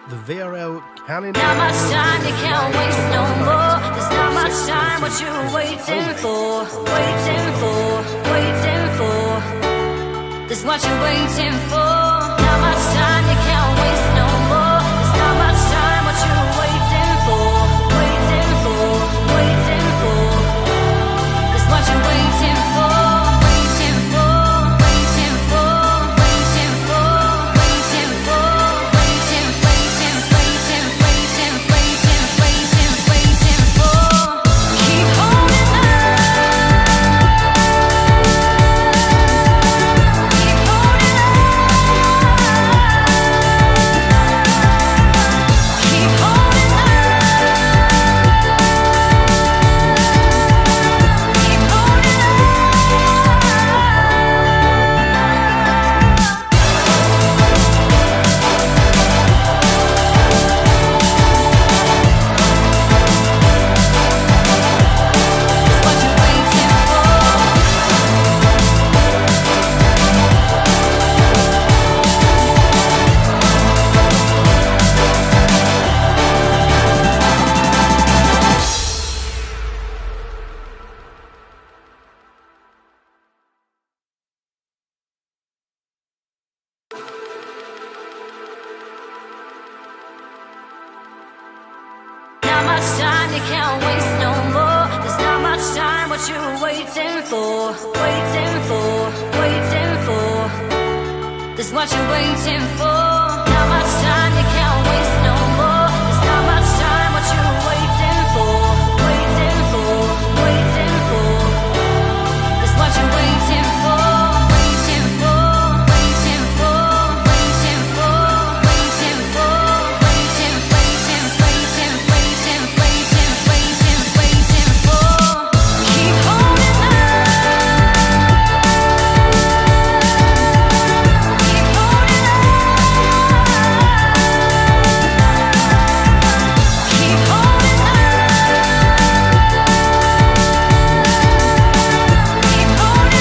The VRL County. Not much time, you can't waste no more. There's not much time, what you waiting for? Waiting for, waiting for. That's what you're waiting for. Not much time, you can't waste no more. There's not much time, what you waiting for? Waiting for, waiting for. That's what you're waiting for. Waiting for, waiting for, waiting for, waiting for, waiting, waiting, waiting, waiting, waiting, waiting, waiting for. Keep holding on. Keep holding on. Keep holding on. Keep holding on. It's what you're waiting for. Not much time, you can't waste no more. There's not much time, what you waiting for? Waiting for, waiting for. That's what you're waiting for. Not much time, you can't waste no more. There's not much time, what you waiting for? Waiting for, waiting for. That's what you're waiting for. Waiting for, waiting for, waiting for, waiting for, waiting, waiting, waiting, waiting, waiting, waiting, waiting for. Keep holding on. Keep holding on. Keep holding on. Keep holding on.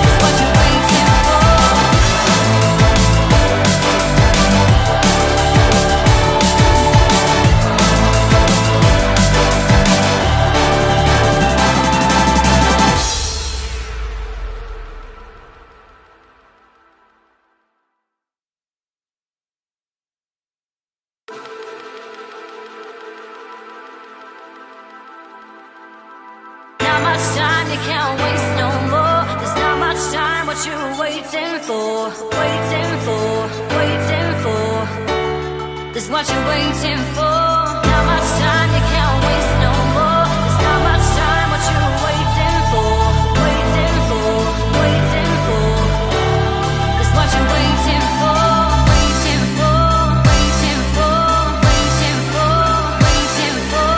It's what you're waiting for. Not much time, you can't waste no more. There's not much time, what you waiting for? Waiting for, waiting for. That's what you're waiting for. Not much time, you can't waste no more. There's not much time, what you waiting for? Waiting for, waiting for. That's what you're waiting for. Waiting for, waiting for, waiting for, waiting for,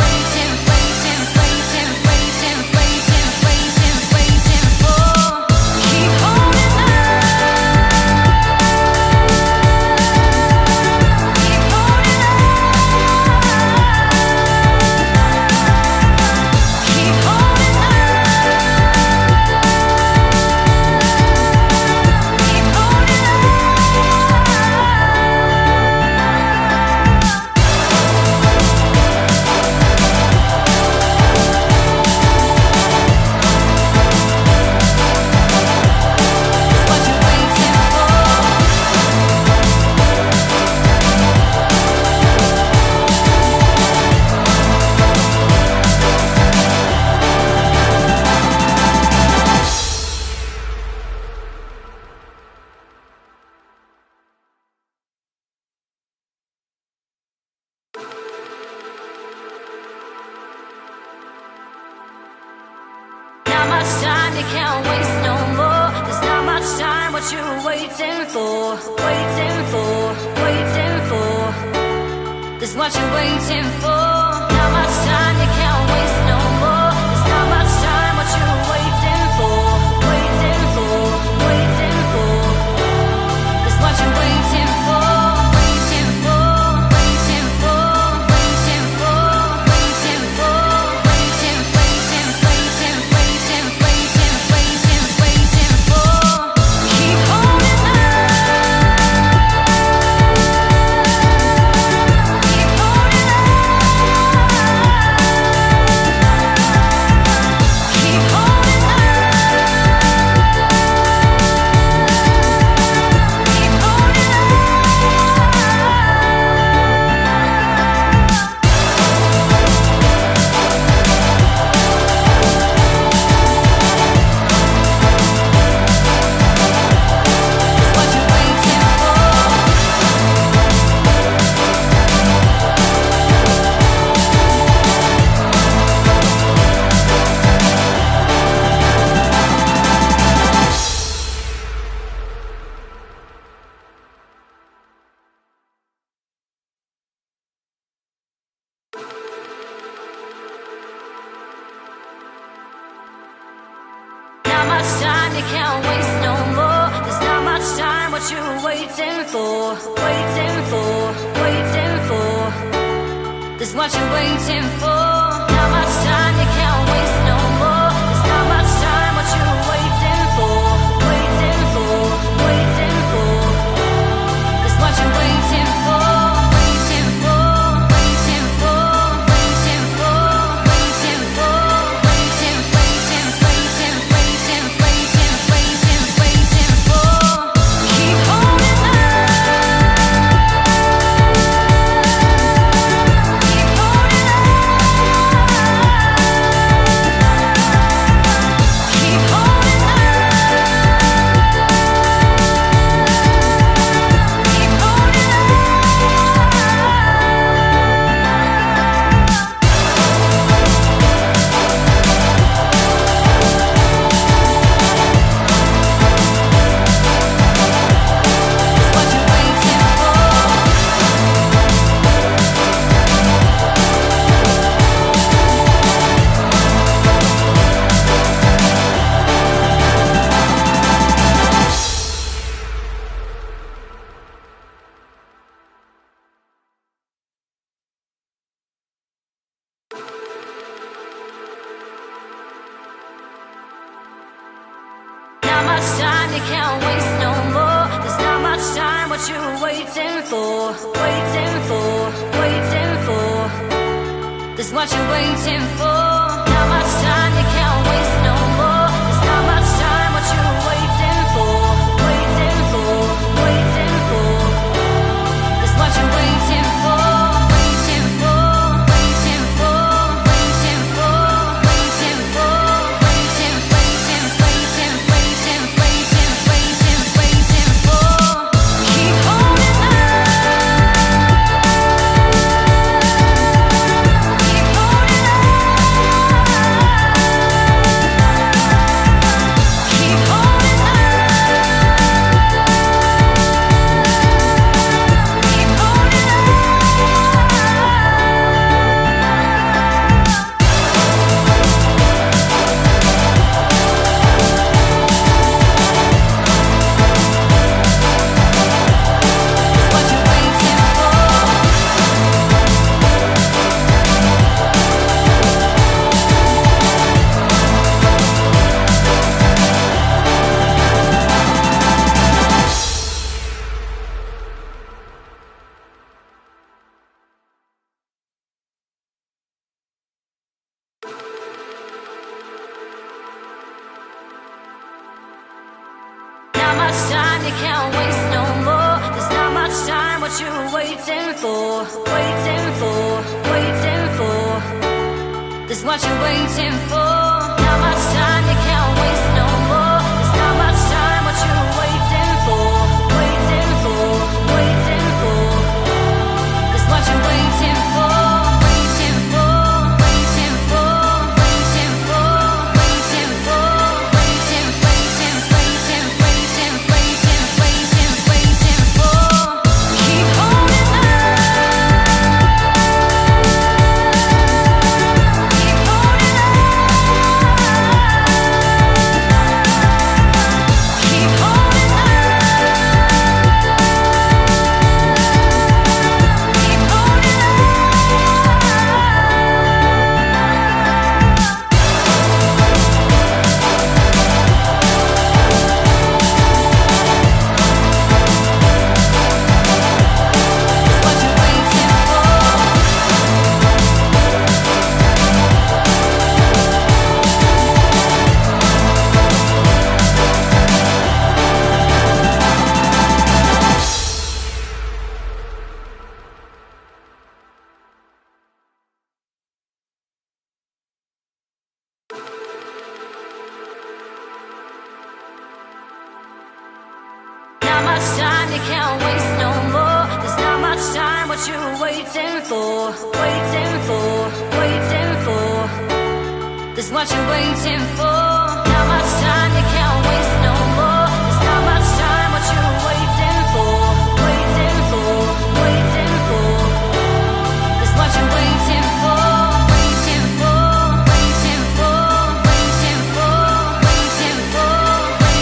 waiting, waiting, waiting, waiting, waiting, waiting, waiting for. Keep holding on. Keep holding on. Keep holding on. Keep holding on. It's what you're waiting for. Not much time, you can't waste no more. There's not much time, what you waiting for? Waiting for, waiting for. That's what you're waiting for. Not much time, you can't waste no more. There's not much time, what you waiting for? Waiting for, waiting for. That's what you're waiting for. Waiting for, waiting for, waiting you can't waste no more. There's not much time, what you waiting for? Waiting for, waiting for. This what you're waiting for. Not much time, you can't waste no more. There's not much time, what you waiting for? Waiting for, waiting for. This what you're waiting for. Waiting for, waiting for, waiting for, waiting for, waiting, waiting, waiting, waiting, waiting, waiting, waiting for. Keep holding on. Not much time, you can't waste no more. There's not much time, what you waiting for? Waiting for, waiting for. This what you're waiting for. Not much time, you can't waste no more. There's not much time, what you waiting for? Waiting for, waiting for. This what you're waiting for. Waiting for, waiting for, waiting for, waiting for, waiting, waiting, waiting, waiting, waiting, waiting, waiting for. Keep holding on. Keep holding on. Keep holding on. Keep holding on. What you waiting for? Not much time, you can't waste no more. There's not much time, what you waiting for? Waiting for, waiting for. This what you're waiting for. Not much time, you can't waste no more. There's not much time, what you waiting for? Waiting for, waiting for. This what you're waiting for. Waiting for, waiting for, waiting for, waiting for, waiting, waiting, waiting, waiting, waiting, waiting, waiting for. Keep holding on. Keep holding on. Keep holding on. Keep holding on. What you waiting for? Not much time, you can't waste no more. There's not much time, what you waiting for? Waiting for, waiting for. This what you're waiting for. Not much time, you can't waste no more. There's not much time, what you waiting for? Waiting for, waiting for. This what you're waiting for. Waiting for, waiting for, waiting for, waiting for, waiting.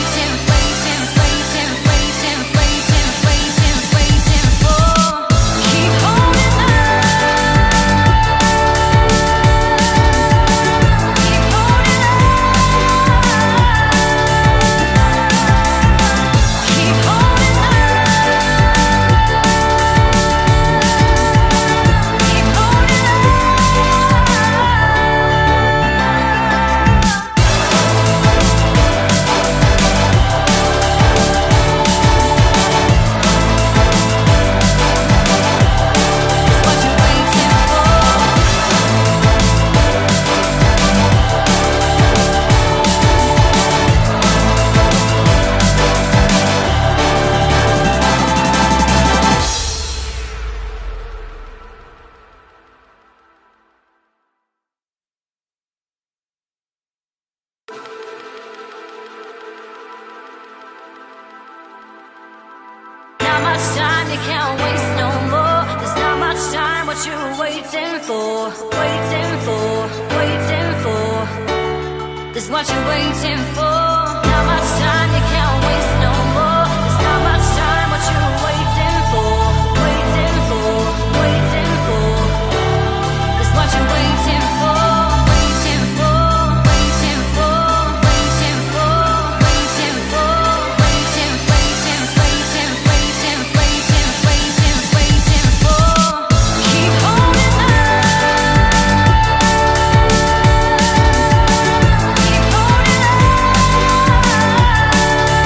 This what you're waiting for. Not much time, you can't waste no more. There's not much time, what you waiting for? Waiting for, waiting for. This what you're waiting for. Waiting for, waiting for, waiting for, waiting for, waiting, waiting, waiting, waiting, waiting, waiting, waiting for. Keep holding on. Keep holding on.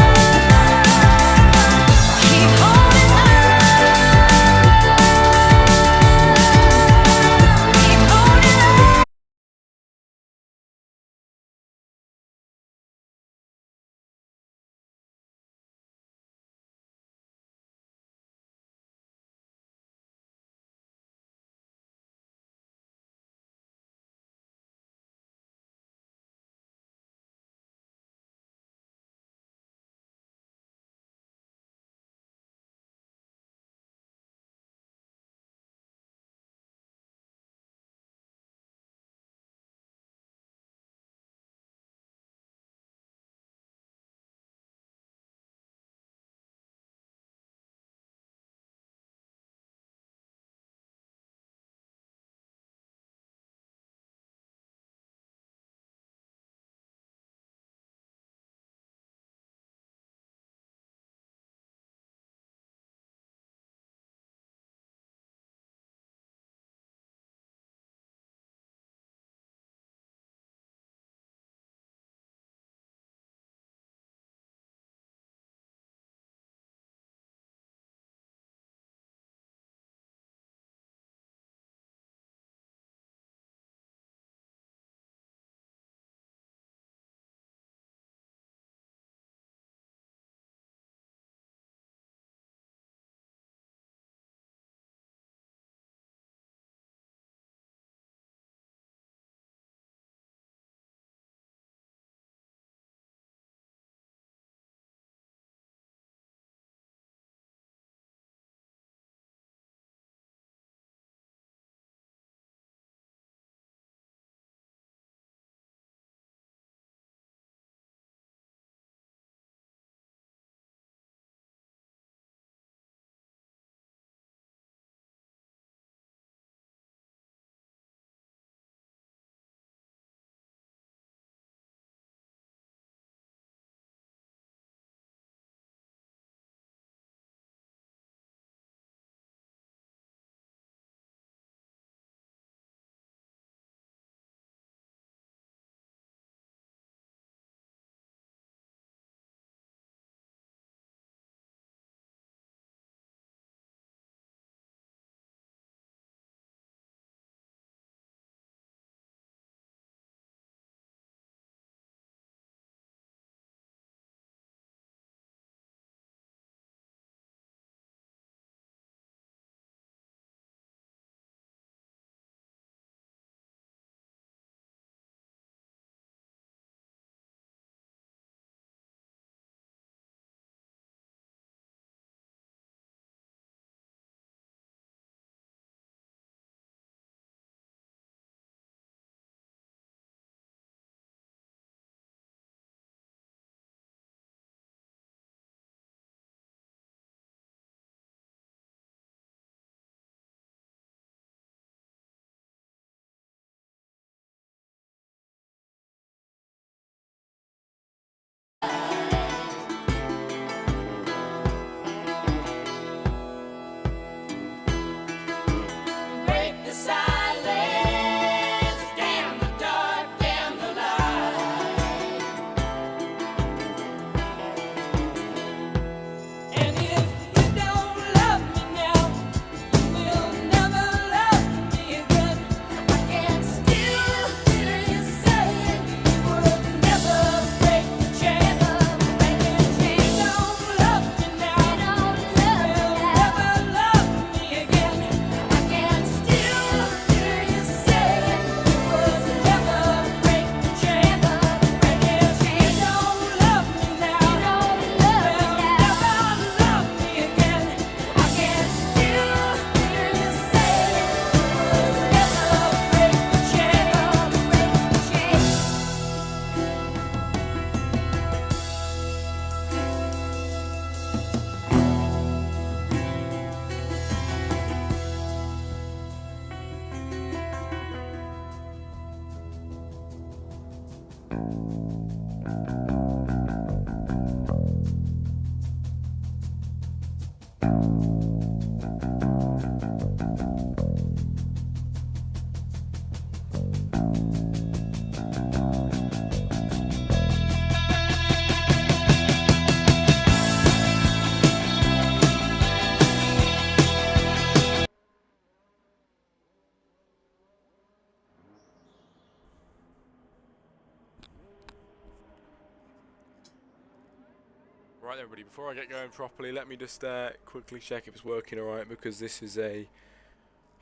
Right, everybody, before I get going properly, let me just quickly check if it's working alright, because this is a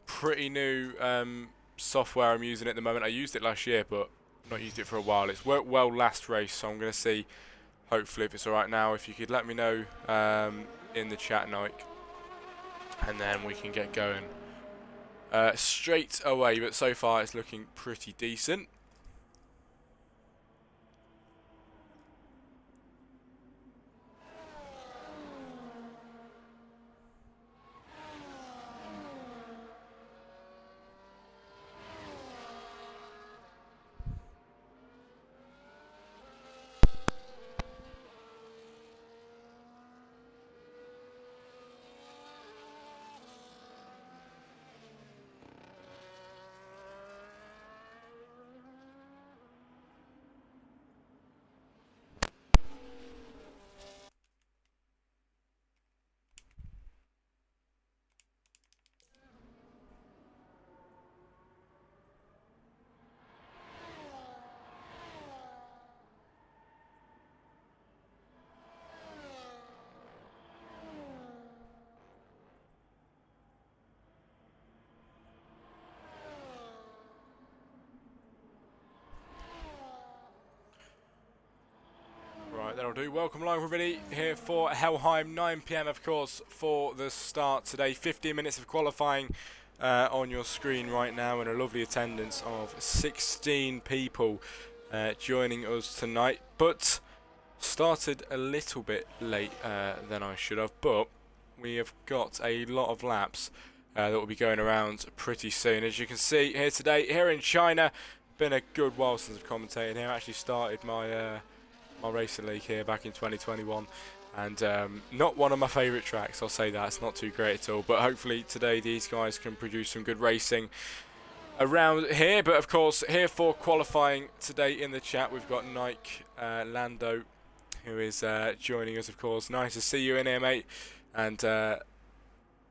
pretty new software I'm using at the moment. I used it last year, but not used it for a while. It's worked well last race, so I'm going to see, hopefully, if it's alright now. If you could let me know in the chat, Nike, and then we can get going straight away. But so far, it's looking pretty decent. Right, that'll do. Welcome along, everybody, here for Helheim, 9 PM, of course, for the start today. 15 minutes of qualifying on your screen right now, and a lovely attendance of 16 people joining us tonight. But started a little bit late than I should have, but we have got a lot of laps that will be going around pretty soon. As you can see here today, here in China, been a good while since I've commentated here. I actually started my my racing league here back in 2021, and not one of my favourite tracks, I'll say that. It's not too great at all, but hopefully today these guys can produce some good racing around here. But of course, here for qualifying today in the chat, we've got Nike Lando, who is joining us, of course. Nice to see you in here, mate, and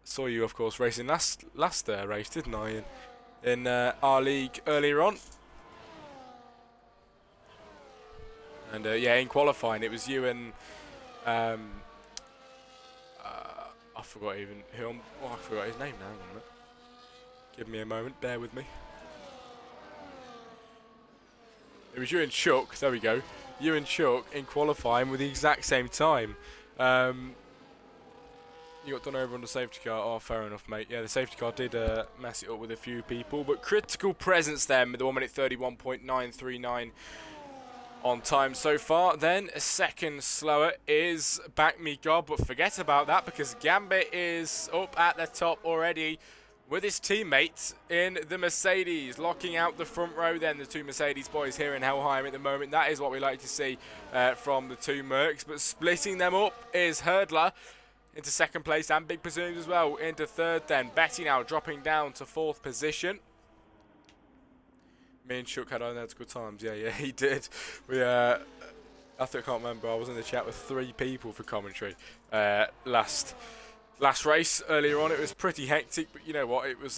saw you, of course, racing last race, didn't I, in our league earlier on. And yeah, in qualifying, it was you and I forgot even who. I forgot his name now. Isn't it? Give me a moment. Bear with me. It was you and Chuck. There we go. You and Chuck in qualifying with the exact same time. You got done over on the safety car. Oh, fair enough, mate. Yeah, the safety car did mess it up with a few people, but critical presence then with the 1 minute 31.939. On time so far. Then a second slower is Back Me God, but forget about that because Gambit is up at the top already with his teammates in the Mercedes, locking out the front row. Then the two Mercedes boys here in Helheim at the moment. That is what we like to see from the two Mercs, but splitting them up is Hurdler into second place, and Big Presumes as well into third. Then Betty now dropping down to fourth position. Me and Chuck had good times. Yeah, he did. We I can't remember. I was in the chat with 3 people for commentary last race earlier on. It was pretty hectic, but you know what? It was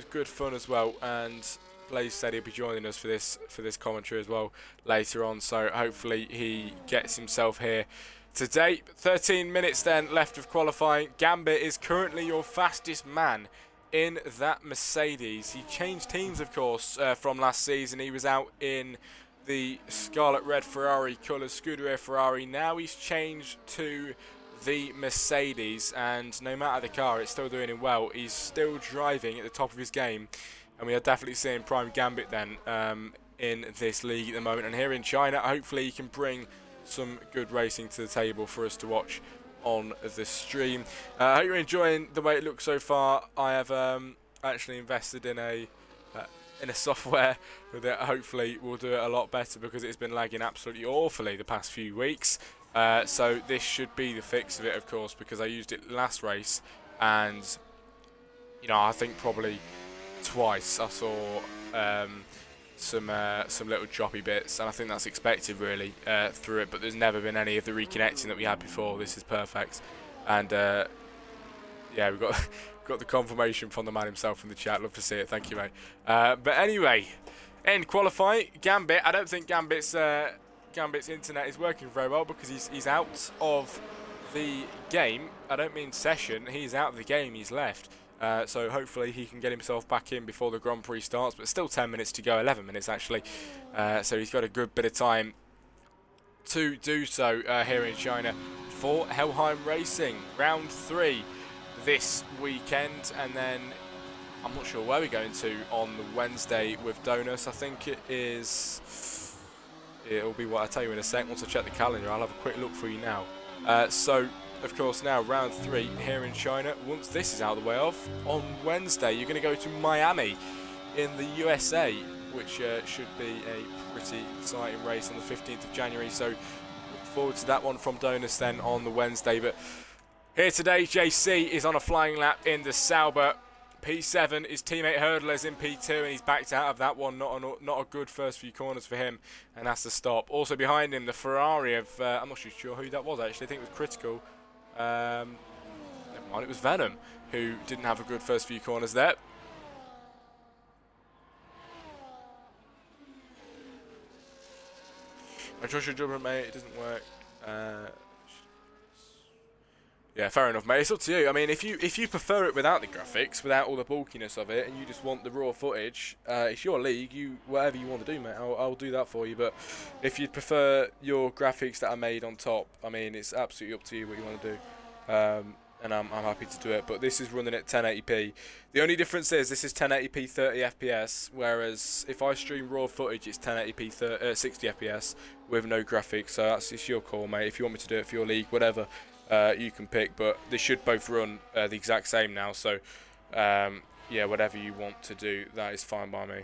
good fun as well. And Blaze said he'll be joining us for this commentary as well later on. So hopefully he gets himself here today. 13 minutes then left of qualifying. Gambit is currently your fastest man in that Mercedes. He changed teams, of course, from last season. He was out in the Scarlet Red Ferrari colours, Scuderia Ferrari. Now he's changed to the Mercedes, and no matter the car, it's still doing him well. He's still driving at the top of his game, and we are definitely seeing Prime Gambit then in this league at the moment. And here in China, hopefully he can bring some good racing to the table for us to watch on the stream. I hope you're enjoying the way it looks so far. I have actually invested in a software that hopefully will do it a lot better, because it's been lagging absolutely awfully the past few weeks. So this should be the fix of it, of course, because I used it last race, and I think probably twice I saw some little choppy bits, and I think that's expected really through it. But there's never been any of the reconnecting that we had before. This is perfect, and yeah, we've got got the confirmation from the man himself in the chat. Love to see it. Thank you, mate. But anyway, end qualifying. Gambit. I don't think Gambit's internet is working very well because he's out of the game. I don't mean session. He's out of the game. He's left. So hopefully he can get himself back in before the Grand Prix starts. But still 10 minutes to go. 11 minutes actually. So he's got a good bit of time to do so here in China for Helheim Racing. Round 3 this weekend, and then I'm not sure where we're going to on the Wednesday with Donus. I think it'll be what I tell you in a sec. Once I check the calendar, I'll have a quick look for you now. So of course now round 3 here in China. Once this is out of the way of, on Wednesday you're going to go to Miami in the USA, which should be a pretty exciting race on the 15th of January. So look forward to that one from Donus then on the Wednesday. But here today, JC is on a flying lap in the Sauber. P7, his teammate Hurdler's in P2, and he's backed out of that one. Not a good first few corners for him, and has to stop. Also behind him, the Ferrari of, I'm not sure who that was actually. I think it was Critical. Never mind, it was Venom, who didn't have a good first few corners there. I trust your judgment, mate. It doesn't work. Yeah, fair enough, mate. It's up to you. I mean, if you prefer it without the graphics, without all the bulkiness of it, and you just want the raw footage, it's your league. Whatever you want to do, mate, I'll do that for you. But if you prefer your graphics that are made on top, I mean, it's absolutely up to you what you want to do. And I'm happy to do it. But this is running at 1080p. The only difference is this is 1080p 30 FPS, whereas if I stream raw footage, it's 1080p 60 FPS with no graphics. So it's your call, mate. If you want me to do it for your league, whatever. You can pick, but they should both run the exact same now, so yeah, whatever you want to do, that is fine by me.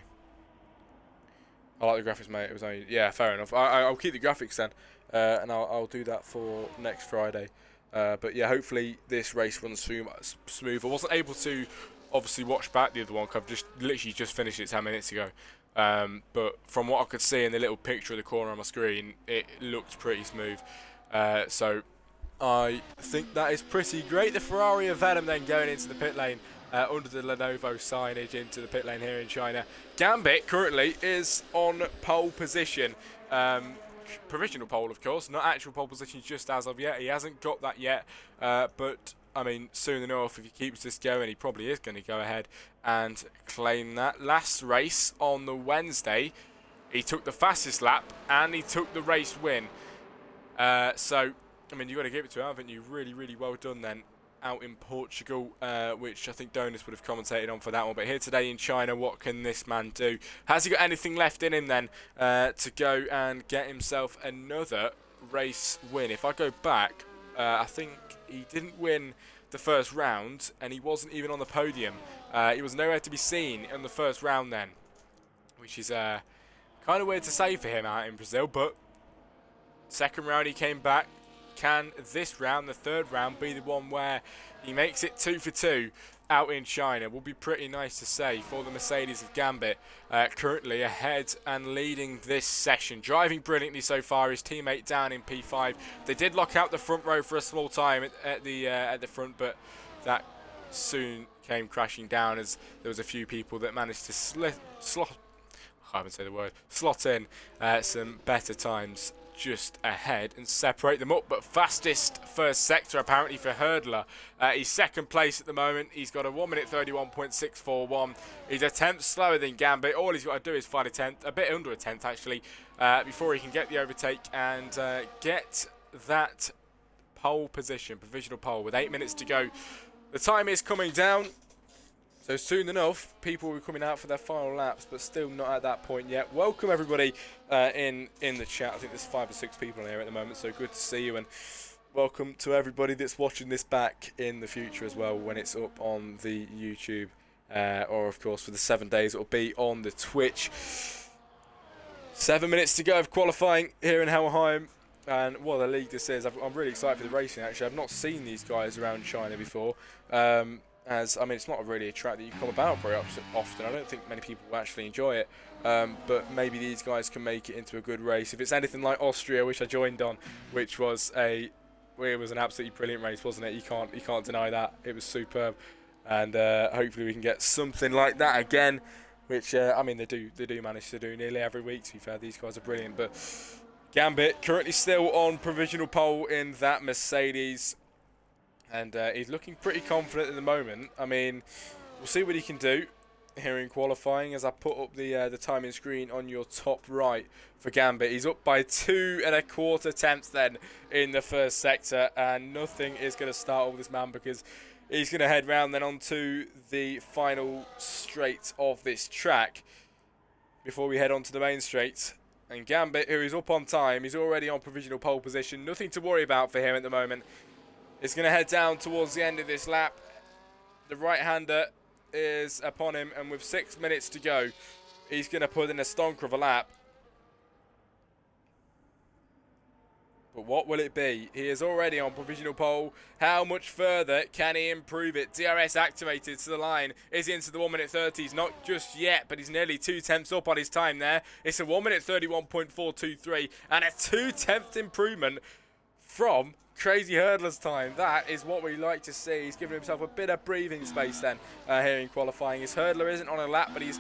I like the graphics, mate. It was only, yeah, fair enough. I'll keep the graphics then, and I'll do that for next Friday. But yeah, hopefully this race runs smooth. I wasn't able to obviously watch back the other one because I've just literally just finished it 10 minutes ago. But from what I could see in the little picture of the corner on my screen, it looked pretty smooth. So I think that is pretty great. The Ferrari of Venom then going into the pit lane under the Lenovo signage into the pit lane here in China. Gambit currently is on pole position. Provisional pole, of course, not actual pole position just as of yet. He hasn't got that yet, but I mean, soon enough, if he keeps this going, he probably is going to go ahead and claim that. Last race on the Wednesday, he took the fastest lap and he took the race win. So I mean, you've got to give it to him, haven't you? Really, really well done then out in Portugal, which I think Donus would have commentated on for that one. But here today in China, what can this man do? Has he got anything left in him then to go and get himself another race win? If I go back, I think he didn't win the first round, and he wasn't even on the podium. He was nowhere to be seen in the first round then, which is kind of weird to say for him out in Brazil. But second round he came back. Can this round, the third round, be the one where he makes it 2 for 2 out in China? Will be pretty nice to say for the Mercedes of Gambit, currently ahead and leading this session. Driving brilliantly so far, his teammate down in P5. They did lock out the front row for a small time at the front, but that soon came crashing down as there was a few people that managed to slot in some better times just ahead and separate them up. But fastest first sector apparently for Hurdler. He's second place at the moment. He's got a 1 minute 31.641. He's a tenth slower than Gambit. All he's got to do is find a tenth, a bit under a tenth actually, before he can get the overtake and get that pole position, provisional pole, with 8 minutes to go. The time is coming down. So soon enough, people will be coming out for their final laps, but still not at that point yet. Welcome everybody in the chat. I think there's 5 or 6 people in here at the moment, so good to see you, and welcome to everybody that's watching this back in the future as well when it's up on the YouTube, or of course for the 7 days it'll be on the Twitch. 7 minutes to go of qualifying here in Helheim. and what a league this is. I'm really excited for the racing, actually. I've not seen these guys around China before. As I mean, it's not really a track that you come about very often. I don't think many people actually enjoy it. But maybe these guys can make it into a good race. If it's anything like Austria, which I joined on, which was an absolutely brilliant race, wasn't it? You can't deny that. It was superb, and hopefully we can get something like that again. Which I mean, they do manage to do nearly every week. To be fair, these guys are brilliant. But Gambit currently still on provisional pole in that Mercedes. And he's looking pretty confident at the moment. I mean, we'll see what he can do here in qualifying as I put up the timing screen on your top right for Gambit. He's up by 2 1/4 tenths then in the first sector, and nothing is going to start with this man because he's going to head round then onto the final straight of this track before we head on to the main straight. And Gambit, who is up on time, he's already on provisional pole position. Nothing to worry about for him at the moment. It's going to head down towards the end of this lap. The right-hander is upon him, and with 6 minutes to go, he's going to put in a stonker of a lap. But what will it be? He is already on provisional pole. How much further can he improve it? DRS activated to the line. Is he into the 1 minute 30s? Not just yet, but he's nearly 2 tenths up on his time there. It's a 1 minute 31.423 and a 2 tenth improvement from Crazy Hurdler's time. That is what we like to see. He's given himself a bit of breathing space then here in qualifying. His hurdler isn't on a lap, but he's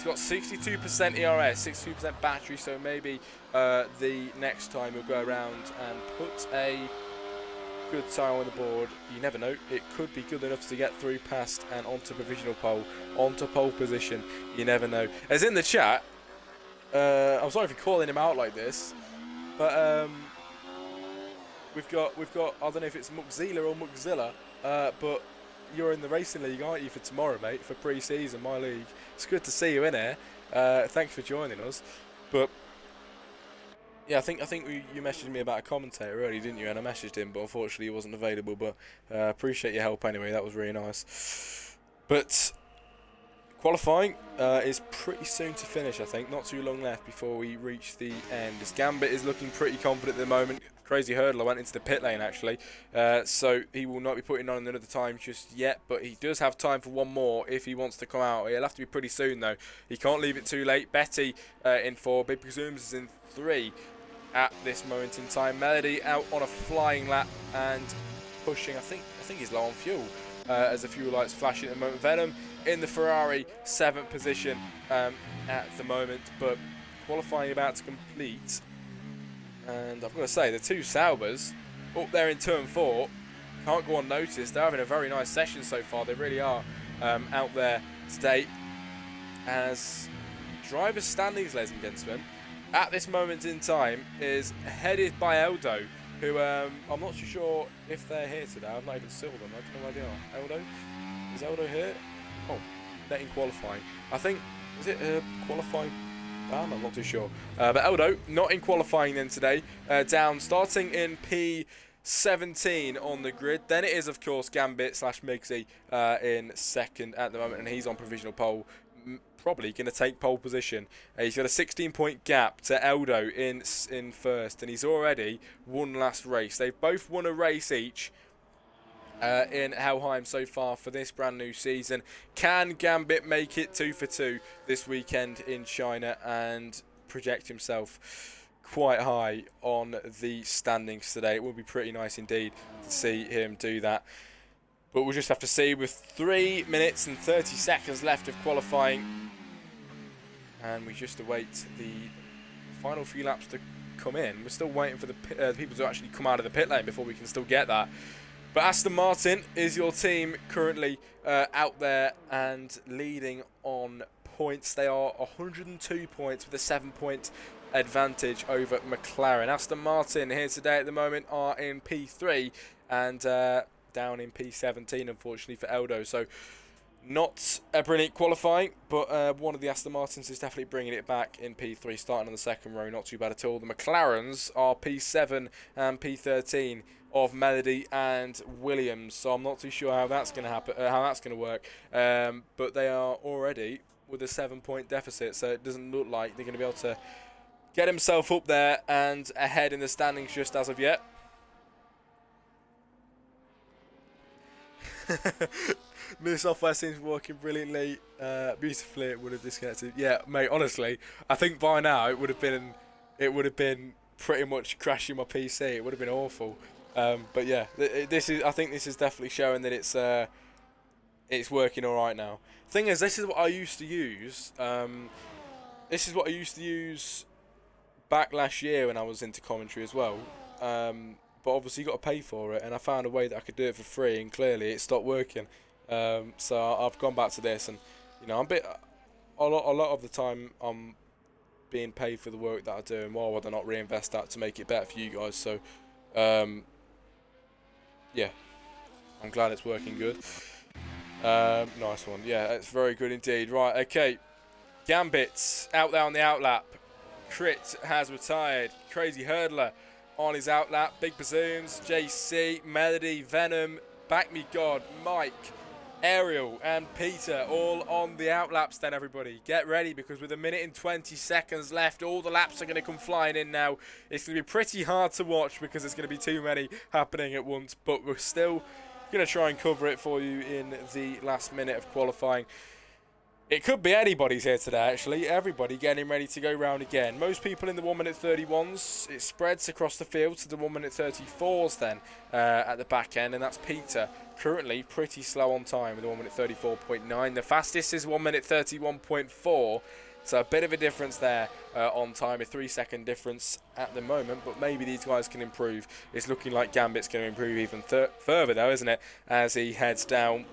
got 62% ERS, 62% battery, so maybe the next time he'll go around and put a good time on the board. You never know, it could be good enough to get through past and onto provisional pole, onto pole position. You never know. As in the chat, I'm sorry for calling him out like this, but We've got. I don't know if it's Muxila or Muxilla, but you're in the racing league, aren't you, for tomorrow, mate? For pre-season, my league. It's good to see you in here. Thanks for joining us. But yeah, I think you messaged me about a commentator earlier, didn't you? And I messaged him, but unfortunately he wasn't available. But appreciate your help anyway. That was really nice. But qualifying is pretty soon to finish, I think. Not too long left before we reach the end. As Gambit is looking pretty confident at the moment. Crazy Hurdler went into the pit lane, actually. So he will not be putting on another time just yet. But he does have time for one more if he wants to come out. He'll have to be pretty soon, though. He can't leave it too late. Betty in 4. Big Presumes is in 3 at this moment in time. Melody out on a flying lap and pushing. I think he's low on fuel. As the fuel lights flashing at the moment. Venom in the Ferrari 7th position at the moment, but qualifying about to complete. And I've got to say, the two Saubers up there in turn 4 can't go unnoticed. They're having a very nice session so far. They really are out there today. As driver standings, ladies and gentlemen, at this moment in time is headed by Eldo, who I'm not too sure if they're here today. I've not even saw them. I don't know where they are. Eldo? Is Eldo here? Oh, they're in qualifying. I think, is it qualifying ban? I'm not too sure. But Eldo, not in qualifying then today. Down, starting in P17 on the grid. Then it is, of course, Gambit / Migsy in second at the moment, and he's on provisional pole. Probably going to take pole position. He's got a 16-point gap to Eldo in first, and he's already won last race. They've both won a race each in Helheim so far for this brand new season. Can Gambit make it 2 for 2 this weekend in China and project himself quite high on the standings today? It would be pretty nice indeed to see him do that. But we'll just have to see with 3 minutes and 30 seconds left of qualifying. And we just await the final few laps to come in. We're still waiting for the people to actually come out of the pit lane before we can still get that. But Aston Martin is your team currently out there and leading on points. They are 102 points with a 7-point advantage over McLaren. Aston Martin here today at the moment are in P3 and down in P17, unfortunately, for Eldo. So not a brilliant qualifying, but one of the Aston Martins is definitely bringing it back in P3, starting on the second row. Not too bad at all. The McLarens are P7 and P13 of Melody and Williams. So I'm not too sure how that's going to happen, how that's going to work. But they are already with a 7-point deficit, so it doesn't look like they're going to be able to get himself up there and ahead in the standings just as of yet. New software seems working brilliantly, beautifully. It would have disconnected. Yeah, mate. Honestly, I think by now it would have been pretty much crashing my PC. It would have been awful. But yeah, I think this is definitely showing that it's working all right now. Thing is, this is what I used to use. This is what I used to use back last year when I was into commentary as well. But obviously you got to pay for it, and I found a way that I could do it for free, and clearly it stopped working. So I've gone back to this, and a lot of the time I'm being paid for the work that I do, and why would I not reinvest that to make it better for you guys? So yeah, I'm glad it's working good. Nice one. Yeah, it's very good indeed. Right, okay. Gambit out there on the outlap. Crit has retired. Crazy Hurdler on his outlap. Big Bazooms, JC, Melody, Venom, Back Me God, Mike, Ariel and Peter all on the outlaps then, everybody. Get ready, because with 1 minute and 20 seconds left, all the laps are going to come flying in now. It's going to be pretty hard to watch because there's going to be too many happening at once, but we're still going to try and cover it for you in the last minute of qualifying. It could be anybody's here today, actually. Everybody getting ready to go round again. Most people in the 1 minute 31s. It spreads across the field to the 1 minute 34s then at the back end. And that's Peter, currently pretty slow on time with 1 minute 34.9. The fastest is 1 minute 31.4. So a bit of a difference there on time. A 3-second difference at the moment. But maybe these guys can improve. It's looking like Gambit's going to improve even further though, isn't it? As he heads down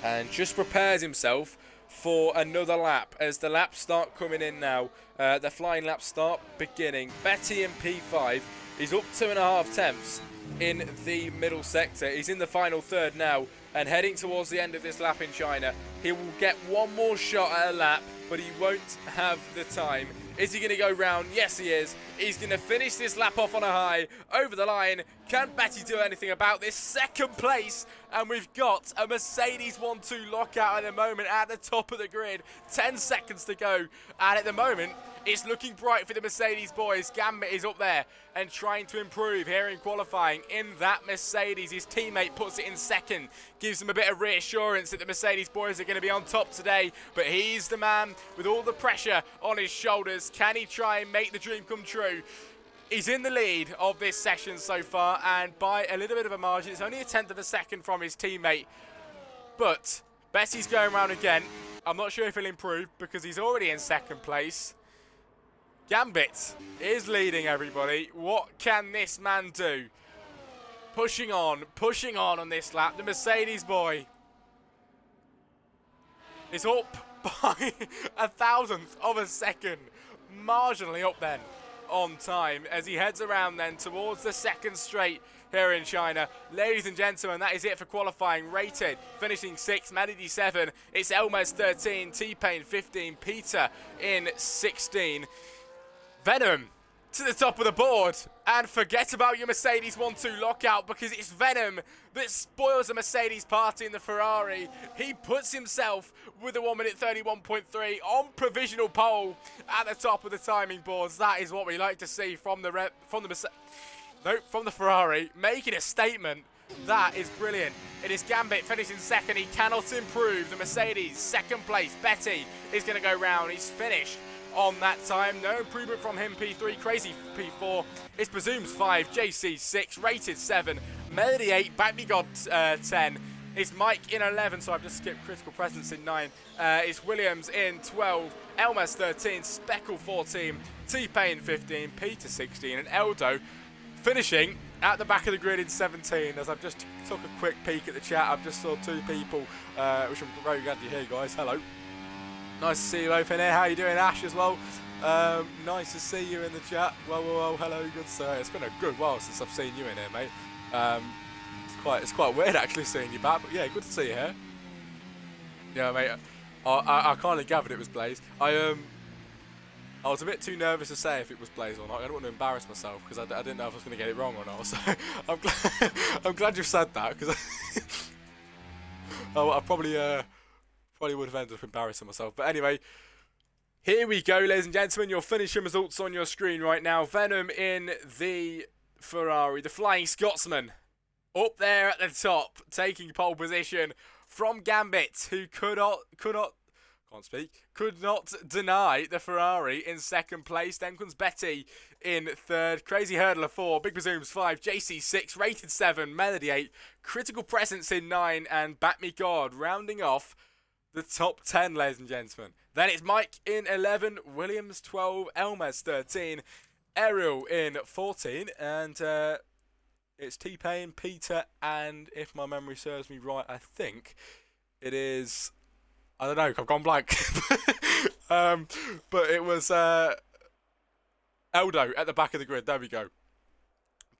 and just prepares himself for another lap as the laps start coming in now. The flying laps start beginning. Betty in P5 is up 2.5 tenths in the middle sector. He's in the final third now and heading towards the end of this lap in China. He will get one more shot at a lap, but he won't have the time. Is he going to go round? Yes, he is. He's going to finish this lap off on a high, over the line. Can Betty do anything about this? Second place, and we've got a Mercedes 1-2 lockout at the moment at the top of the grid. 10 seconds to go, and at the moment, it's looking bright for the Mercedes boys. Gambit is up there and trying to improve here in qualifying in that Mercedes. His teammate puts it in second, gives him a bit of reassurance that the Mercedes boys are going to be on top today, but he's the man with all the pressure on his shoulders. Can he try and make the dream come true? He's in the lead of this session so far, and by a little bit of a margin. It's only a tenth of a second from his teammate, but Betty's going round again. I'm not sure if he'll improve because he's already in second place. Gambit is leading, everybody. What can this man do? Pushing on this lap. The Mercedes boy is up by 1/1000th of a second. Marginally up then on time as he heads around then towards the second straight here in China. Ladies and gentlemen, that is it for qualifying. Rated, finishing 6th, Melody 7. It's Elmes 13, T-Pain 15, Peter in 16. Venom to the top of the board, and forget about your Mercedes 1-2 lockout because it's Venom that spoils a Mercedes party in the Ferrari. He puts himself with a 1 minute 31.3 on provisional pole at the top of the timing boards. That is what we like to see from the Ferrari, making a statement. That is brilliant. It is Gambit finishing second. He cannot improve. The Mercedes second place. Betty is going to go round. He's finished on that time. No improvement from him. P3, Crazy P4. It's Presumes 5, JC 6, Rated 7, Melody 8, Back Me God 10. It's Mike in 11, so I've just skipped Critical Presence in 9. It's Williams in 12, Elmas 13, Speckle 14, T-Pain 15, Peter 16, and Eldo finishing at the back of the grid in 17. As I've just took a quick peek at the chat, I've just saw 2 people, which I'm very glad to hear, guys. Hello. Nice to see you both in here. How you doing, Ash, as well? Nice to see you in the chat. Well, hello, good sir. It's been a good while since I've seen you in here, mate. It's quite weird actually seeing you back, but yeah, good to see you here. Yeah, mate. I kind of gathered it was Blaze. I was a bit too nervous to say if it was Blaze or not. I don't want to embarrass myself because I didn't know if I was going to get it wrong or not. So I'm glad you said that because I probably would have ended up embarrassing myself. But anyway, Here we go, ladies and gentlemen. Your finishing results on your screen right now. Venom in the Ferrari, the Flying Scotsman, up there at the top, taking pole position from Gambit, who could not deny the Ferrari in second place. Then comes Betty in third, Crazy Hurdler 4, Big Bazooms 5, JC 6, Rated 7, Melody 8, Critical Presence in 9, and Bat Me God rounding off the top 10, ladies and gentlemen. Then it's Mike in 11, Williams 12, Elmes 13, Ariel in 14, and it's T-Pain, Peter, and if my memory serves me right, I think it is... I don't know, I've gone blank. But it was Eldo at the back of the grid. There we go.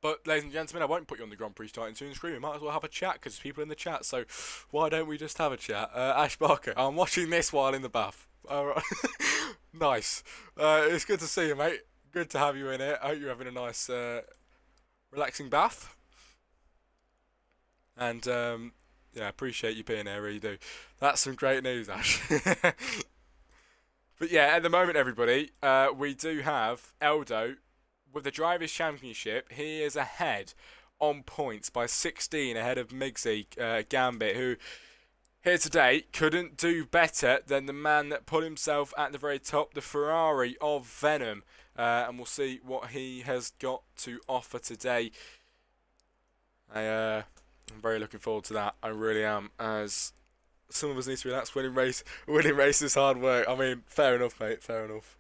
But, ladies and gentlemen, I won't put you on the Grand Prix starting soon screen. We might as well have a chat because there's people in the chat. So, why don't we just have a chat? Ash Barker, I'm watching this while in the bath. Alright. Nice. It's good to see you, mate. Good to have you in here. I hope you're having a nice, relaxing bath. And, yeah, appreciate you being here, really do. That's some great news, Ash. But, yeah, at the moment, everybody, we do have Eldo. With the Drivers' Championship, he is ahead on points by 16 ahead of Migsy Gambit, who here today couldn't do better than the man that put himself at the very top, the Ferrari of Venom. And we'll see what he has got to offer today. I'm very looking forward to that. I really am, as some of us need to relax. Winning race is hard work. I mean, fair enough, mate, fair enough.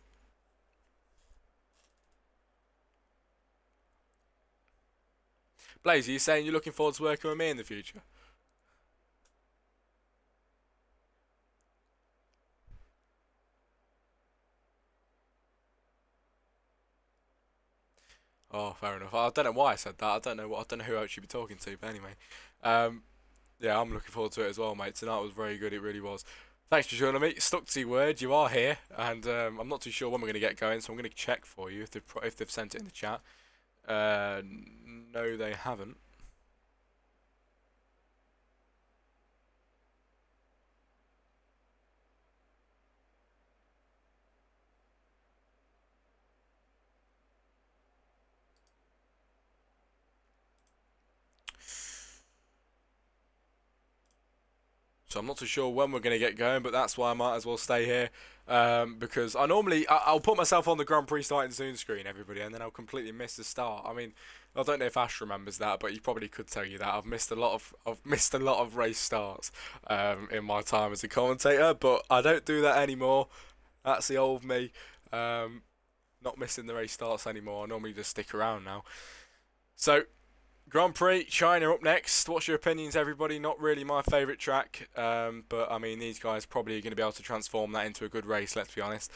Blaze, are you saying you're looking forward to working with me in the future? Oh, fair enough. I don't know why I said that. I don't know who else you'd be talking to, but anyway. Yeah, I'm looking forward to it as well, mate. Tonight was very good, it really was. Thanks for joining me. Stuck to your word, you are here, and I'm not too sure when we're going to get going, so I'm going to check for you if they've sent it in the chat. No, they haven't. So I'm not too sure when we're going to get going, but that's why I might as well stay here. Because I'll put myself on the Grand Prix starting soon screen, everybody, and then I'll completely miss the start. I mean, I don't know if Ash remembers that, but he probably could tell you that I've missed a lot of race starts in my time as a commentator, but I don't do that anymore. That's the old me. Not missing the race starts anymore. I normally just stick around now. So, Grand Prix, China up next. What's your opinions, everybody? Not really my favourite track, but I mean, these guys probably are going to be able to transform that into a good race, let's be honest.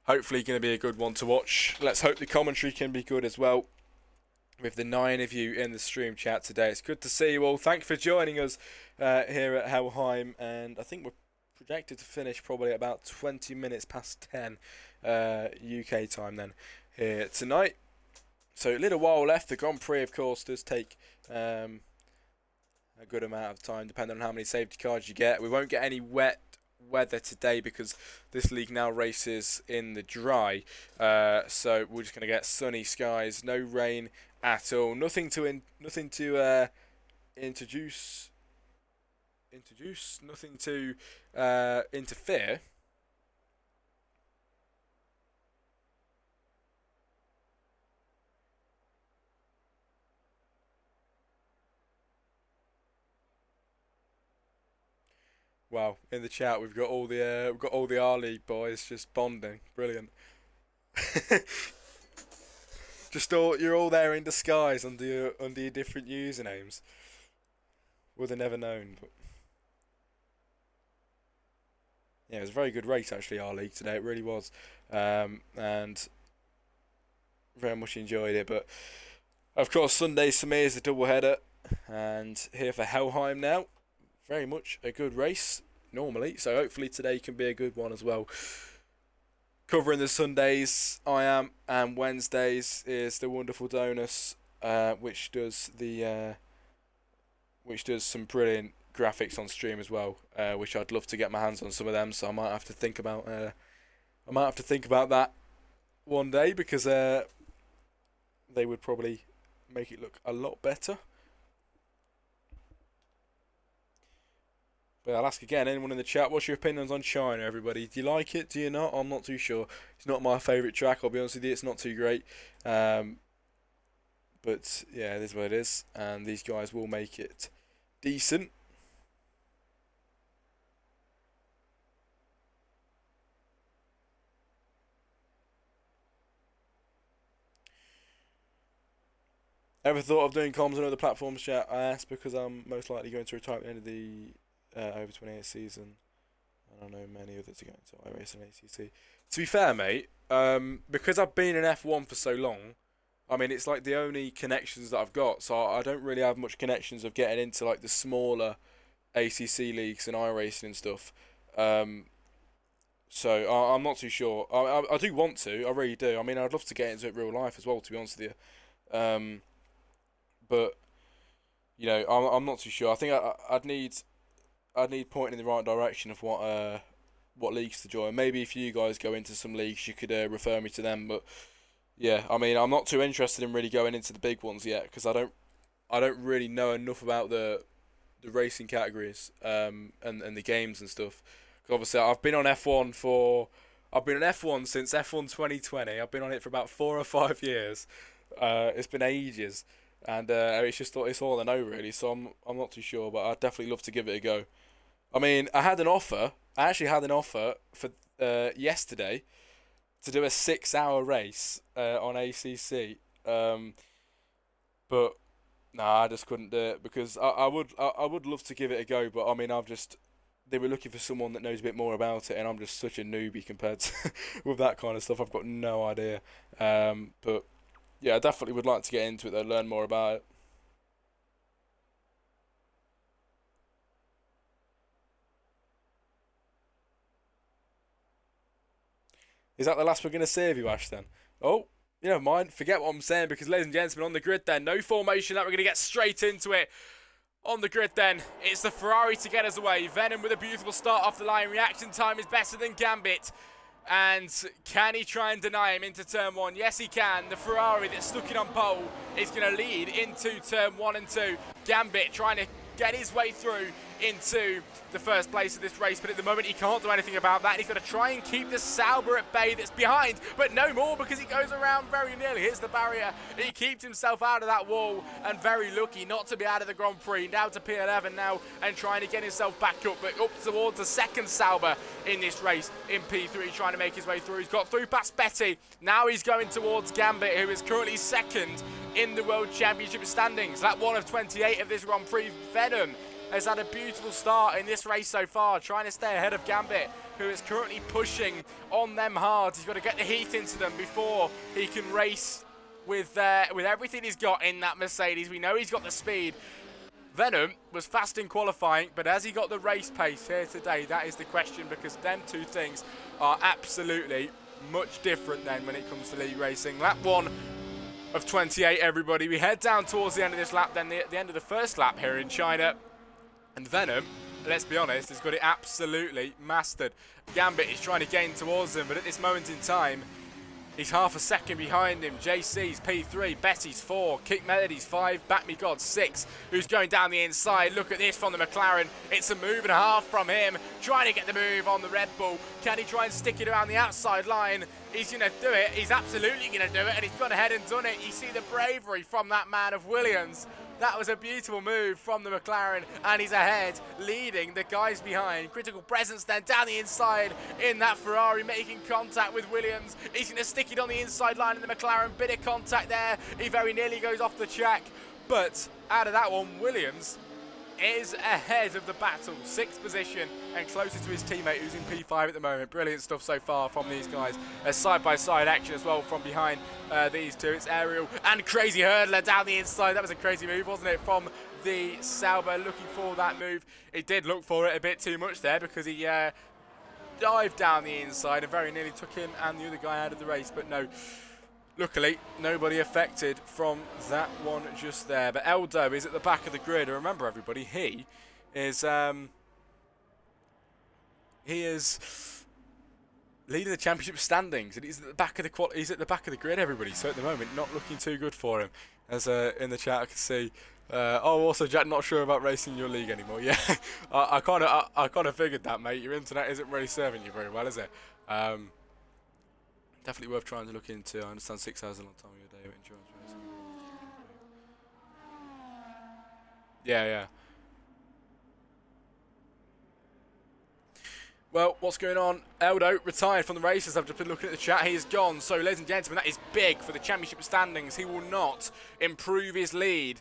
Hopefully going to be a good one to watch. Let's hope the commentary can be good as well. With the 9 of you in the stream chat today. It's good to see you all. Thank you for joining us here at Helheim, and I think we're projected to finish probably about 20 minutes past 10 UK time then here tonight. So a little while left. The Grand Prix, of course, does take a good amount of time, depending on how many safety cars you get. We won't get any wet weather today because this league now races in the dry. So we're just going to get sunny skies, no rain at all. Nothing to introduce. Nothing to interfere. Wow, in the chat we've got all the R League boys just bonding. Brilliant. You're all there in disguise under your different usernames. Would have never known. But yeah, it was a very good race actually, R League today. It really was, and very much enjoyed it. But of course, Sundays for me is the double header, and here for Helheim now. Very much a good race normally, so hopefully today can be a good one as well. Covering the Sundays I am, and Wednesdays is the wonderful Donus, which does some brilliant graphics on stream as well, which I'd love to get my hands on some of them, so I might have to think about I might have to think about that one day, because they would probably make it look a lot better. But I'll ask again, anyone in the chat, what's your opinions on China, everybody? Do you like it? Do you not? I'm not too sure. It's not my favourite track, I'll be honest with you. It's not too great. But yeah, it is what it is. And these guys will make it decent. Ever thought of doing comms on other platforms, chat? I asked because I'm most likely going to retire at the end of the over 28 season. And I know many others are going to iRace and ACC. To be fair, mate, because I've been in F1 for so long, I mean, it's like the only connections that I've got. So I don't really have much connections of getting into like the smaller ACC leagues and iRacing and stuff. So I'm not too sure. I do want to. I really do. I mean, I'd love to get into it real life as well, to be honest with you. But you know, I'm not too sure. I think I'd need pointing in the right direction of what leagues to join. Maybe if you guys go into some leagues, you could refer me to them. But yeah, I mean, I'm not too interested in really going into the big ones yet, because I don't really know enough about the racing categories and the games and stuff. Because obviously I've been on F1 since F1 2020. I've been on it for about 4 or 5 years. It's been ages. And it's all I know really, so I'm not too sure, but I'd definitely love to give it a go. I mean, I actually had an offer for yesterday to do a 6-hour race on ACC, but nah, I just couldn't do it, because I would love to give it a go, but I mean, they were looking for someone that knows a bit more about it, and I'm just such a newbie compared to with that kind of stuff. I've got no idea, but. Yeah, I definitely would like to get into it though, learn more about it. Is that the last we're going to see of you, Ash, then? Oh, you never mind. Forget what I'm saying, because ladies and gentlemen, on the grid then, no formation, that we're going to get straight into it. On the grid then, it's the Ferrari to get us away. Venom with a beautiful start off the line. Reaction time is better than Gambit. And can he try and deny him into turn 1? Yes, he can. The Ferrari that's stuck in on pole is going to lead into turn 1 and 2. Gambit trying to get his way through into the first place of this race, but at the moment he can't do anything about that. He's got to try and keep the Sauber at bay that's behind, but no more, because he goes around very nearly, hits the barrier. He keeps himself out of that wall, and very lucky not to be out of the Grand Prix. Down to P11 now, and trying to get himself back up, but up towards the second Sauber in this race in P3, trying to make his way through. He's got through past Betty. Now he's going towards Gambit, who is currently second in the World Championship standings. That one of 28 of this Grand Prix. Venom has had a beautiful start in this race so far, trying to stay ahead of Gambit, who is currently pushing on them hard. He's got to get the heat into them before he can race with everything he's got in that Mercedes. We know he's got the speed. Venom was fast in qualifying, but has he got the race pace here today? That is the question, because them two things are absolutely much different then when it comes to league racing. Lap 1 of 28, everybody. We head down towards the end of this lap, then the end of the first lap here in China. And Venom, let's be honest, has got it absolutely mastered. Gambit is trying to gain towards him, but at this moment in time, he's half a second behind him. JC's P3, Betty's 4, Kick Melody's 5, Back Me God 6, who's going down the inside. Look at this from the McLaren. It's a move and a half from him, trying to get the move on the Red Bull. Can he try and stick it around the outside line? He's going to do it. He's absolutely going to do it, and he's gone ahead and done it. You see the bravery from that man of Williams. That was a beautiful move from the McLaren, and he's ahead, leading the guys behind. Critical presence then down the inside in that Ferrari, making contact with Williams. He's going to stick it on the inside line in the McLaren. Bit of contact there. He very nearly goes off the track, but out of that one, Williams is ahead of the battle, 6th position, and closer to his teammate who's in P5 at the moment. Brilliant stuff so far from these guys. A side-by-side action as well from behind these two. It's Ariel and Crazy Hurdler down the inside. That was a crazy move, wasn't it, from the Sauber, looking for that move. He did look for it a bit too much there, because he dived down the inside and very nearly took him and the other guy out of the race, but no. Luckily, nobody affected from that one just there. But Eldo is at the back of the grid. And remember, everybody, he is leading the championship standings, and he's at the back of the he's at the back of the grid, everybody. So at the moment, not looking too good for him. As in the chat, I can see. Also, Jack, not sure about racing your league anymore. Yeah, I kind of figured that, mate. Your internet isn't really serving you very well, is it? Definitely worth trying to look into. I understand 6 hours is a long time of your day, but insurance racing. Yeah. Well, what's going on? Eldo retired from the races. I've just been looking at the chat. He is gone. So, ladies and gentlemen, that is big for the championship standings. He will not improve his lead.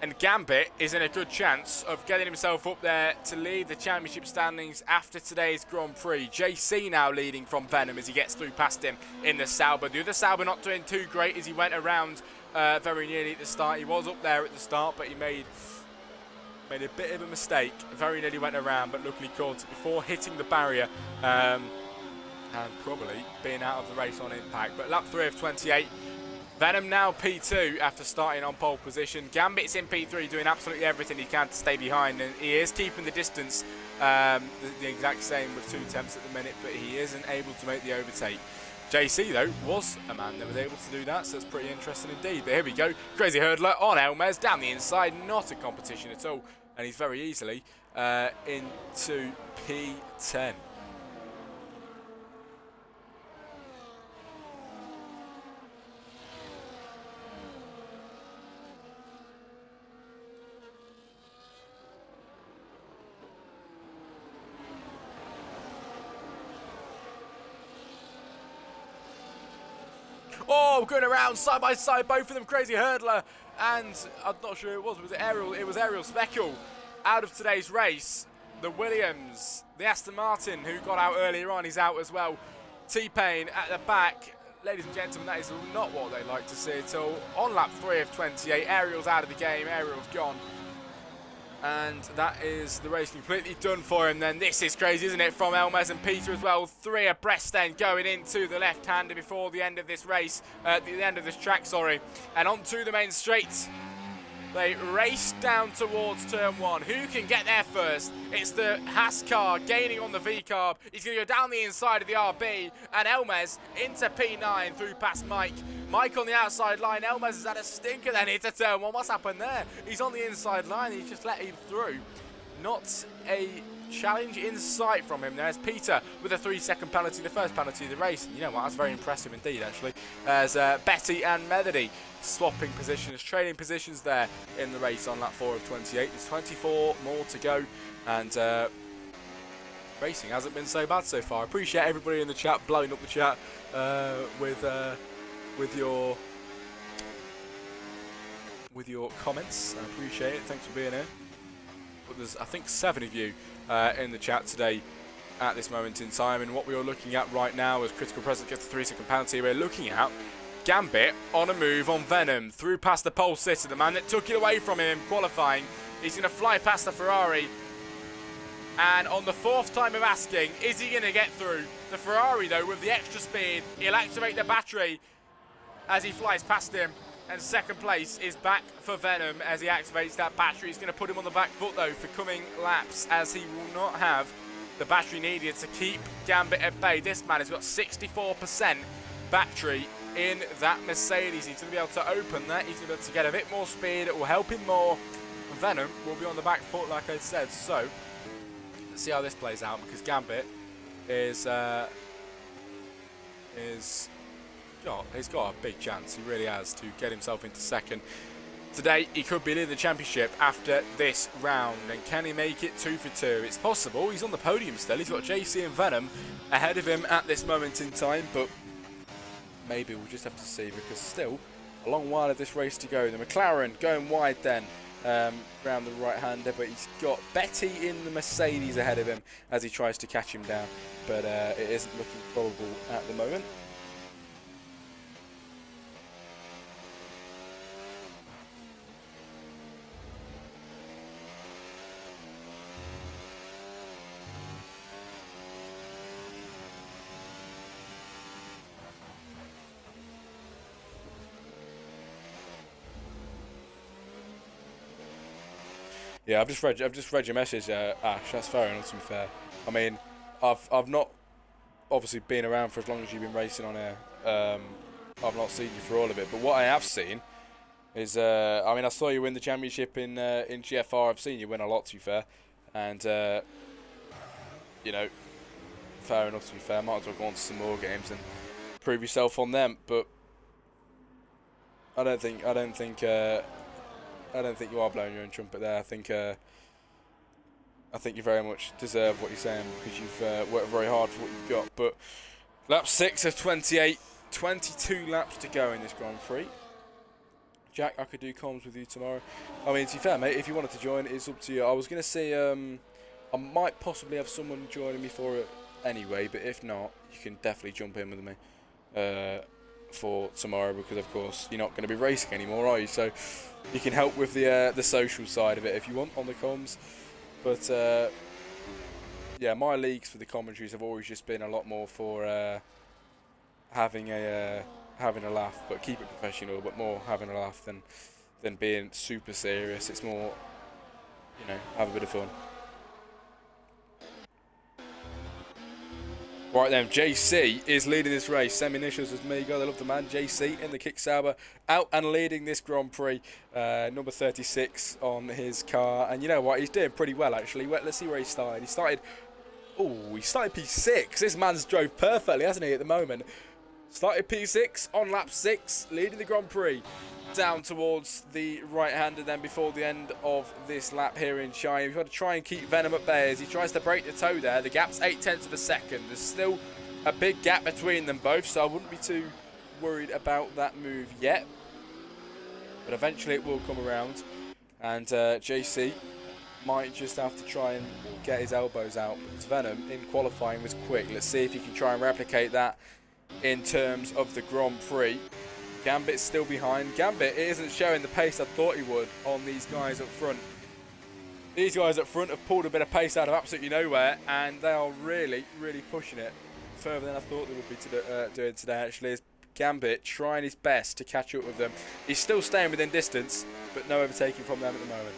And Gambit is in a good chance of getting himself up there to lead the championship standings after today's Grand Prix. JC now leading from Venom as he gets through past him in the Sauber. The other Sauber not doing too great as he went around very nearly at the start. He was up there at the start, but he made a bit of a mistake. Very nearly went around, but luckily caught it before hitting the barrier and probably being out of the race on impact. But lap 3 of 28. Venom now P2 after starting on pole position. Gambit's in P3 doing absolutely everything he can to stay behind, and he is keeping the distance the exact same with 2 attempts at the minute, but he isn't able to make the overtake. JC, though, was a man that was able to do that, so it's pretty interesting indeed. But here we go. Crazy Hurdler on Elmes, down the inside, not a competition at all, and he's very easily into P10. Oh, going around side by side, both of them. Crazy Hurdler, and I'm not sure it was it Ariel? It was Ariel Speckle out of today's race. The Williams, the Aston Martin, who got out earlier on, he's out as well. T-Pain at the back. Ladies and gentlemen, that is not what they like to see at all. On lap 3 of 28, Ariel's out of the game, Ariel's gone. And that is the race completely done for him then. This is crazy, isn't it, from Elmes and Peter as well. 3 abreast then going into the left-hander before the end of this race, the end of this track, sorry. And onto the main straight. They race down towards turn 1. Who can get there first? It's the Haas car gaining on the V carb. He's going to go down the inside of the RB. And Elmes into P9 through past Mike. Mike on the outside line. Elmes has had a stinker then into turn 1. What's happened there? He's on the inside line. He's just let him through. Not a challenge in sight from him. There's Peter with a 3-second penalty, the first penalty of the race. And you know what? That's very impressive indeed, actually. As Betty and Methody swapping positions, trading positions there in the race on lap 4 of 28. There's 24 more to go, and racing hasn't been so bad so far. I appreciate everybody in the chat blowing up the chat with your comments. I appreciate it. Thanks for being here. But there's, I think, 7 of you in the chat today at this moment in time, and what we are looking at right now is Critical Presence gets the 3-second penalty. We're looking at Gambit on a move on Venom through past the pole sitter, the man that took it away from him in qualifying. He's going to fly past the Ferrari, and on the 4th time of asking, is he going to get through? The Ferrari, though, with the extra speed, he'll activate the battery as he flies past him. And second place is back for Venom as he activates that battery. He's going to put him on the back foot, though, for coming laps, as he will not have the battery needed to keep Gambit at bay. This man has got 64% battery in that Mercedes. He's going to be able to open that. He's going to be able to get a bit more speed. It will help him more. Venom will be on the back foot, like I said. So, let's see how this plays out, because Gambit he's got a big chance. He really has to get himself into second. Today, he could be leading the championship after this round. And can he make it 2 for 2? It's possible. He's on the podium still. He's got JC and Venom ahead of him at this moment in time. But maybe we'll just have to see, because still a long while of this race to go. The McLaren going wide then round the right-hander. But he's got Betty in the Mercedes ahead of him as he tries to catch him down. But it isn't looking probable at the moment. Yeah, I've just read your message, Ash. That's fair enough, to be fair. I mean, I've not obviously being around for as long as you've been racing on air, I've not seen you for all of it. But what I have seen is, I mean, I saw you win the championship in GFR. I've seen you win a lot, to be fair, and you know, fair enough. To be fair, might as well go on to some more games and prove yourself on them. But I don't think you are blowing your own trumpet there. I think you very much deserve what you're saying, because you've worked very hard for what you've got. But lap 6 of 28, 22 laps to go in this Grand Prix. Jack, I could do comms with you tomorrow. I mean, to be fair, mate, if you wanted to join, it's up to you. I was going to say I might possibly have someone joining me for it anyway, but if not, you can definitely jump in with me for tomorrow, because, of course, you're not going to be racing anymore, are you? So you can help with the social side of it if you want on the comms. But, yeah, my leagues for the commentaries have always just been a lot more for having a laugh, but keep it professional, but more having a laugh than being super serious. It's more, you know, have a bit of fun. Right then, JC is leading this race. Same initials as me. God, I love the man. JC in the Kick Sauber, out and leading this Grand Prix. Number 36 on his car. And you know what? He's doing pretty well, actually. Let's see where he started. He started P6. This man's drove perfectly, hasn't he, at the moment? Started P6 on lap 6, leading the Grand Prix. Down towards the right-hander then before the end of this lap here in China. We've got to try and keep Venom at bay as he tries to break the toe there. The gap's 0.8 of a second. There's still a big gap between them both, so I wouldn't be too worried about that move yet. But eventually it will come around, and JC might just have to try and get his elbows out, because Venom in qualifying was quick. Let's see if he can try and replicate that in terms of the Grand Prix. Gambit's still behind. Gambit isn't showing the pace I thought he would on these guys up front. These guys up front have pulled a bit of pace out of absolutely nowhere, and they are really, really pushing it further than I thought they would be doing today, actually. Is Gambit trying his best to catch up with them. He's still staying within distance, but no overtaking from them at the moment.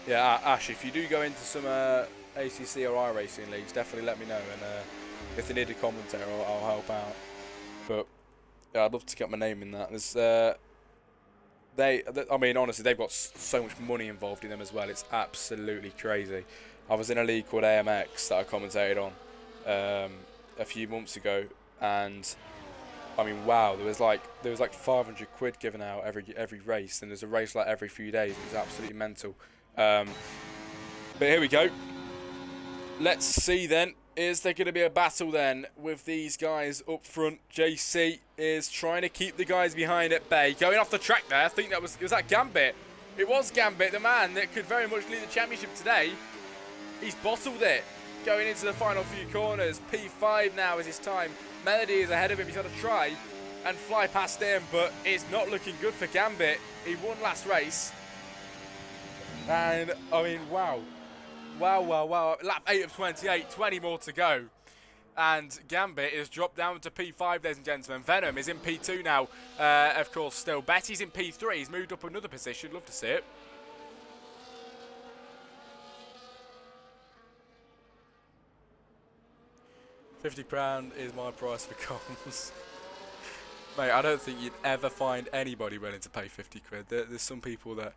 Yeah, Ash, if you do go into some ACC or iRacing leagues, definitely let me know, and if they need a commentator, I'll help out. But yeah, I'd love to get my name in that. I mean, honestly, they've got so much money involved in them as well. It's absolutely crazy. I was in a league called AMX that I commentated on a few months ago, and I mean, wow, there was like 500 quid given out every race, and there's a race like every few days. It was absolutely mental. But here we go. Let's see then. Is there going to be a battle then with these guys up front? JC is trying to keep the guys behind at bay. Going off the track there. I think was that Gambit? It was Gambit, the man that could very much lead the championship today. He's bottled it. Going into the final few corners. P5 now is his time. Melody is ahead of him. He's got to try and fly past him, but it's not looking good for Gambit. He won last race. And, I mean, wow. Wow. Lap 8 of 28, 20 more to go. And Gambit is dropped down to P5, ladies and gentlemen. Venom is in P2 now, of course, still. Betty's in P3. He's moved up another position. Love to see it. £50 is my price for comms. Mate, I don't think you'd ever find anybody willing to pay 50 quid. There's some people that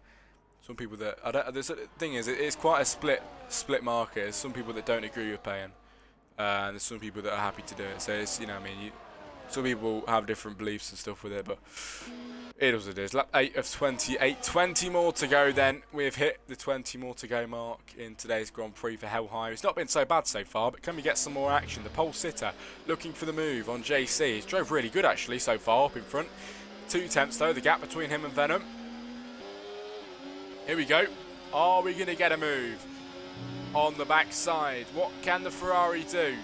I don't. The thing is, it's quite a split market. There's some people that don't agree with paying, and there's some people that are happy to do it. So it's, you know, I mean, some people have different beliefs and stuff with it, but it is what it is. Lap 8 of 28, 20 more to go. Then we've hit the 20 more to go mark in today's Grand Prix for Helheim. It's not been so bad so far, but can we get some more action? The pole sitter looking for the move on JC. He's drove really good actually so far up in front. 2 tenths though, the gap between him and Venom. Here we go. Are we going to get a move on the backside? What can the Ferrari do?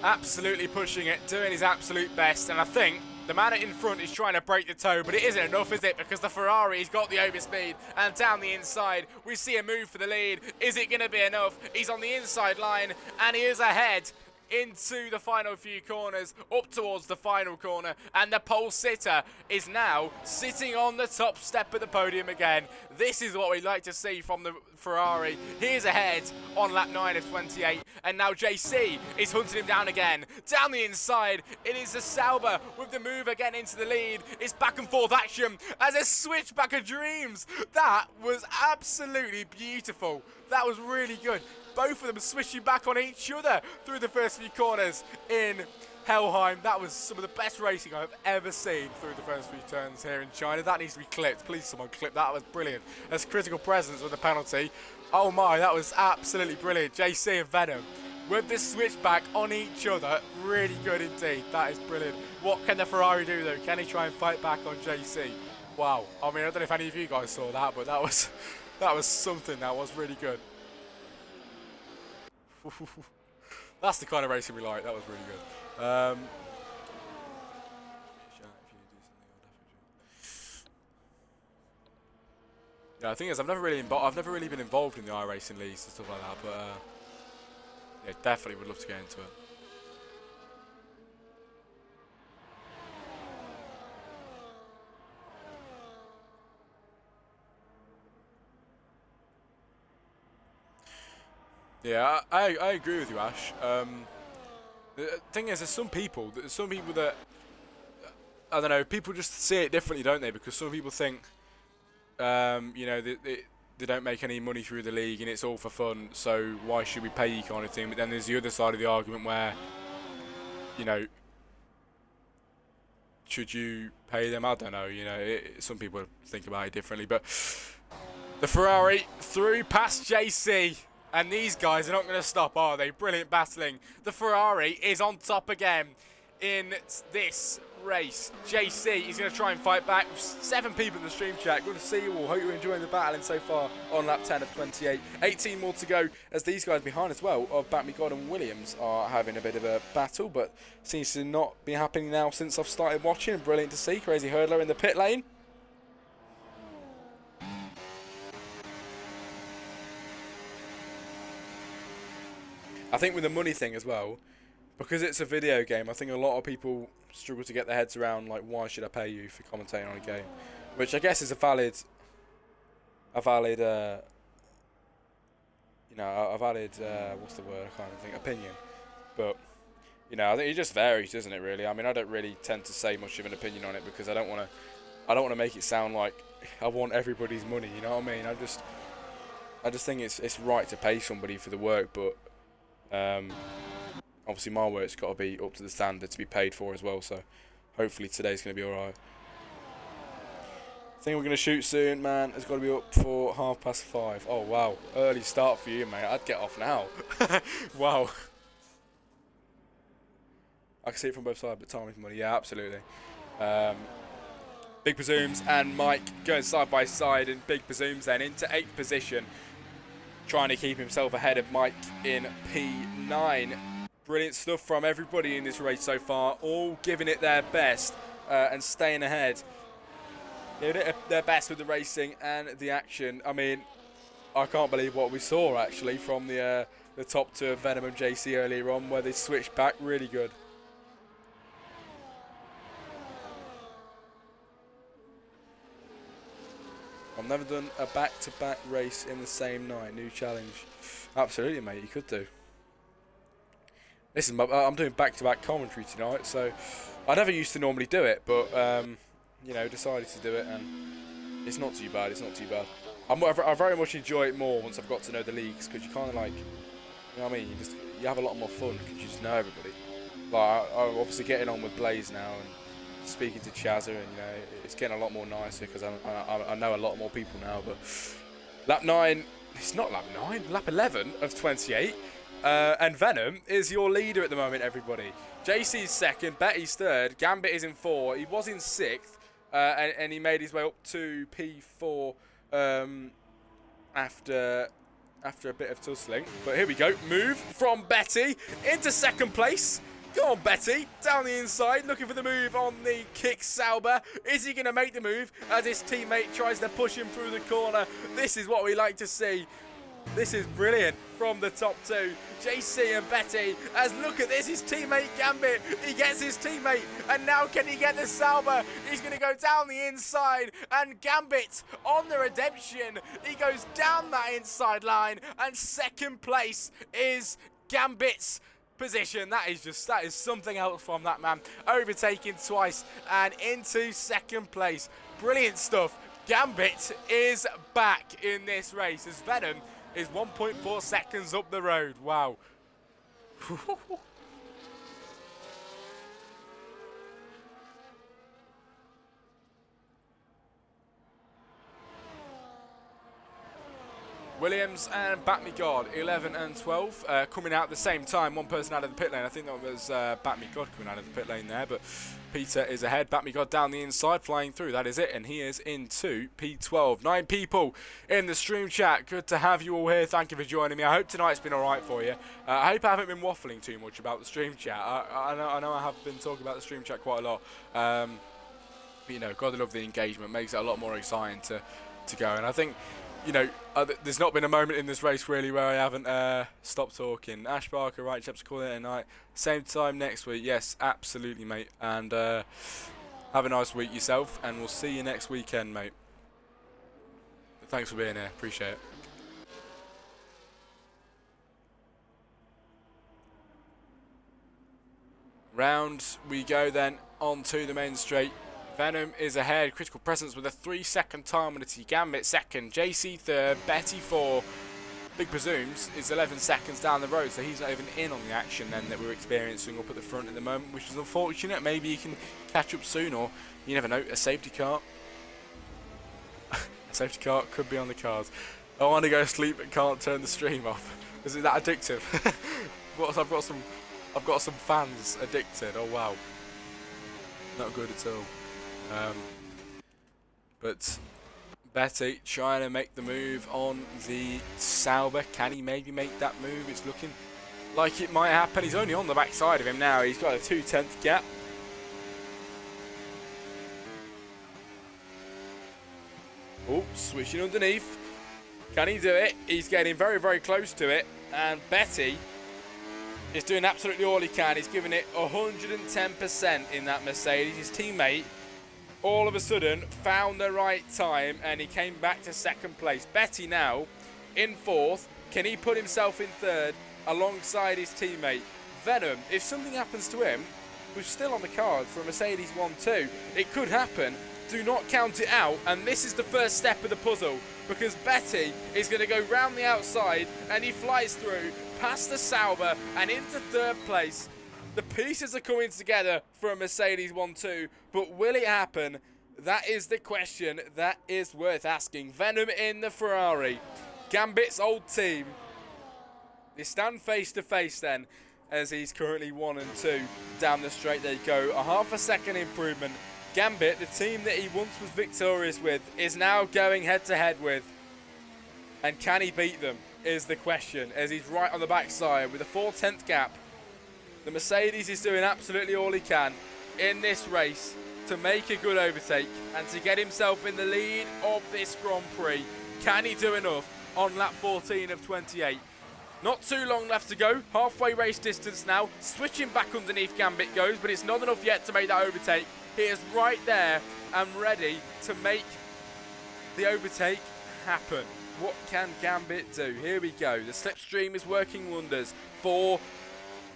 Absolutely pushing it, doing his absolute best. And I think The man in front is trying to break the toe, but it isn't enough, is it? Because the Ferrari's got the overspeed, and down the inside, we see a move for the lead. Is it going to be enough? He's on the inside line, and he is ahead into the final few corners, up towards the final corner, and the pole sitter is now sitting on the top step of the podium again. This is what we'd like to see from the Ferrari. He's ahead on lap 9 of 28, and now JC is hunting him down again. Down the inside, it is the Sauber with the move again into the lead. It's back and forth action as a switchback of dreams. That was absolutely beautiful. That was really good. Both of them switching back on each other through the first few corners in Helheim. That was some of the best racing I've ever seen through the first few turns here in China. That needs to be clipped. Please, someone clip that. That was brilliant. That's critical presence with the penalty. Oh my, that was absolutely brilliant. JC and Venom with this switchback on each other. Really good indeed. That is brilliant. What can the Ferrari do though? Can he try and fight back on JC? Wow. I mean, I don't know if any of you guys saw that, but that was something. That was really good. That's the kind of racing we like. That was really good. Yeah, the thing is, I've never really been involved in the iRacing leagues and stuff like that, but yeah, definitely would love to get into it. Yeah, I agree with you, Ash. The thing is, there's some people that, I don't know, people just see it differently, don't they? Because some people think, you know, they don't make any money through the league and it's all for fun, so why should we pay you kind of thing. But then there's the other side of the argument where, you know, should you pay them? I don't know, you know, some people think about it differently. But the Ferrari through past JC. And these guys are not going to stop, are they? Brilliant battling. The Ferrari is on top again in this race. JC is going to try and fight back. 7 people in the stream chat. Good to see you all. Hope you're enjoying the battling so far on lap 10 of 28. 18 more to go as these guys behind as well of Back Me God and Williams are having a bit of a battle, but seems to not be happening now since I've started watching. Brilliant to see. Crazy Hurdler in the pit lane. I think with the money thing as well, because it's a video game, I think a lot of people struggle to get their heads around, like, why should I pay you for commentating on a game? Which I guess is a valid, you know, what's the word, I can't even think, opinion. But, you know, I think it just varies, doesn't it, really? I mean, I don't really tend to say much of an opinion on it because I don't want to make it sound like I want everybody's money, you know what I mean? I just think it's right to pay somebody for the work, but obviously my work's got to be up to the standard to be paid for as well, so hopefully today's going to be alright. I think we're going to shoot soon, man. It's got to be up for 5:30. Oh wow, early start for you, mate. I'd get off now. Wow. I can see it from both sides, but time is money. Yeah, absolutely. Big Presumes and Mike going side by side, and Big Presumes then into 8th position, trying to keep himself ahead of Mike in P9. Brilliant stuff from everybody in this race so far, all giving it their best and staying ahead. Giving it their best with the racing and the action. I mean, I can't believe what we saw actually from the top 2 of Venom and JC earlier on, where they switched back. Really good. I've never done a back-to-back race in the same night. New challenge. Absolutely, mate. You could do. Listen, I'm doing back-to-back commentary tonight, so I never used to normally do it, but you know, decided to do it, and it's not too bad. It's not too bad. I very much enjoy it more once I've got to know the leagues, because you kind of like, you know what I mean? You have a lot more fun because you just know everybody. Like I'm obviously getting on with Blaze now and speaking to Chazza, and you know, it's getting a lot more nicer because I know a lot more people now. But lap 9, it's not lap 9, lap 11 of 28, and Venom is your leader at the moment, everybody. JC's 2nd, Betty's 3rd, Gambit is in 4, he was in 6th, and he made his way up to P4 after a bit of tussling. But here we go, move from Betty into 2nd place. Go on, Betty. Down the inside, looking for the move on the kick Sauber. Is he going to make the move as his teammate tries to push him through the corner? This is what we like to see. This is brilliant from the top two. JC and Betty, as look at this, his teammate Gambit. He gets his teammate, and now can he get the Sauber? He's going to go down the inside, and Gambit on the redemption. He goes down that inside line, and second place is Gambit's position. That is something else from that man. Overtaking twice and into second place. Brilliant stuff. Gambit is back in this race as Venom is 1.4 seconds up the road. Wow. Williams and Batmigod, 11 and 12, coming out at the same time. One person out of the pit lane. I think that was Batmigod coming out of the pit lane there, but Peter is ahead. Batmigod down the inside, flying through. That is it, and he is into P12. 9 people in the stream chat. Good to have you all here. Thank you for joining me. I hope tonight's been all right for you. I hope I haven't been waffling too much about the stream chat. I know I have been talking about the stream chat quite a lot. But, you know, gotta love the engagement. Makes it a lot more exciting to go. And I think, you know, there's not been a moment in this race really where I haven't stopped talking. Ash Barker, right, chaps, call it a night. Same time next week. Yes, absolutely, mate. And have a nice week yourself, and we'll see you next weekend, mate. Thanks for being here. Appreciate it. Round we go then on to the main straight. Venom is ahead. Critical Presence with a 3-second time on the Gambit second. JC third. Betty 4. Big Presumes is 11 seconds down the road, so he's not even in on the action then that we're experiencing up at the front at the moment, which is unfortunate. Maybe he can catch up soon, or you never know, a safety car. A safety car could be on the cards. I want to go to sleep but can't turn the stream off. Is it that addictive? I've got some fans addicted. Oh wow. Not good at all. But Betty trying to make the move on the Sauber. Can he maybe make that move? It's looking like it might happen. He's only on the back side of him now. He's got a 2/10 gap. Oh, switching underneath. Can he do it? He's getting very, very close to it. And Betty is doing absolutely all he can. He's giving it 110% in that Mercedes. His teammate all of a sudden found the right time and he came back to second place. Betty now in fourth. Can he put himself in third alongside his teammate? Venom, if something happens to him, who's still on the card for a Mercedes 1-2, it could happen. Do not count it out, and this is the first step of the puzzle, because Betty is going to go round the outside and he flies through past the Sauber and into third place. The pieces are coming together for a Mercedes 1-2, but will it happen? That is the question that is worth asking. Venom in the Ferrari. Gambit's old team. They stand face to face then, as he's currently 1 and 2 down the straight they go. A half a second improvement. Gambit, the team that he once was victorious with, is now going head to head with. And can he beat them is the question, as he's right on the backside with a 4/10 gap. The Mercedes is doing absolutely all he can in this race to make a good overtake and to get himself in the lead of this Grand Prix. Can he do enough on lap 14 of 28? Not too long left to go. Halfway race distance now. Switching back underneath Gambit goes, but it's not enough yet to make that overtake. He is right there and ready to make the overtake happen. What can Gambit do? Here we go. The slipstream is working wonders for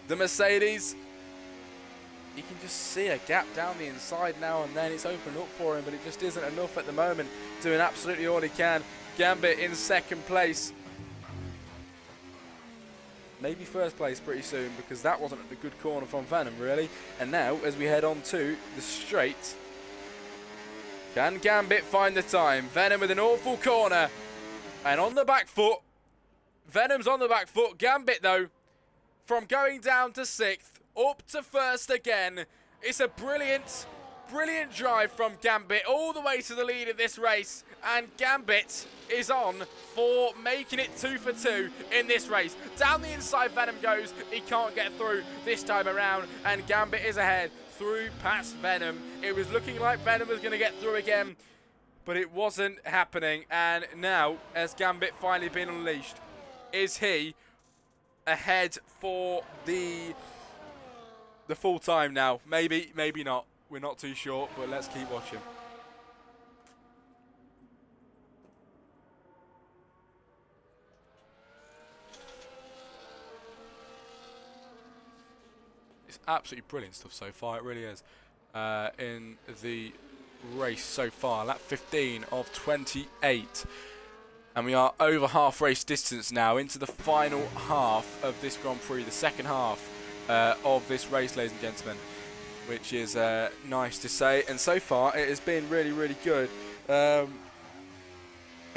the Mercedes. You can just see a gap down the inside now and then. It's opened up for him, but it just isn't enough at the moment. Doing absolutely all he can. Gambit in second place. Maybe first place pretty soon, because that wasn't a good corner from Venom, really. And now, as we head on to the straight, can Gambit find the time? Venom with an awful corner. And on the back foot. Venom's on the back foot. Gambit, though, from going down to 6th, up to 1st again. It's a brilliant Brilliant drive from Gambit all the way to the lead of this race, and Gambit is on for making it 2 for 2 in this race. Down the inside Venom goes, he can't get through this time around, and Gambit is ahead through past Venom. It was looking like Venom was going to get through again, but it wasn't happening, and now has Gambit finally been unleashed? Is he ahead for the full time now? Maybe, maybe not. We're not too sure, but let's keep watching. It's absolutely brilliant stuff so far, it really is. In the race so far, lap 15 of 28. And we are over half race distance now into the final half of this Grand Prix, the second half of this race, ladies and gentlemen, which is nice to say. And so far, it has been really, really good. In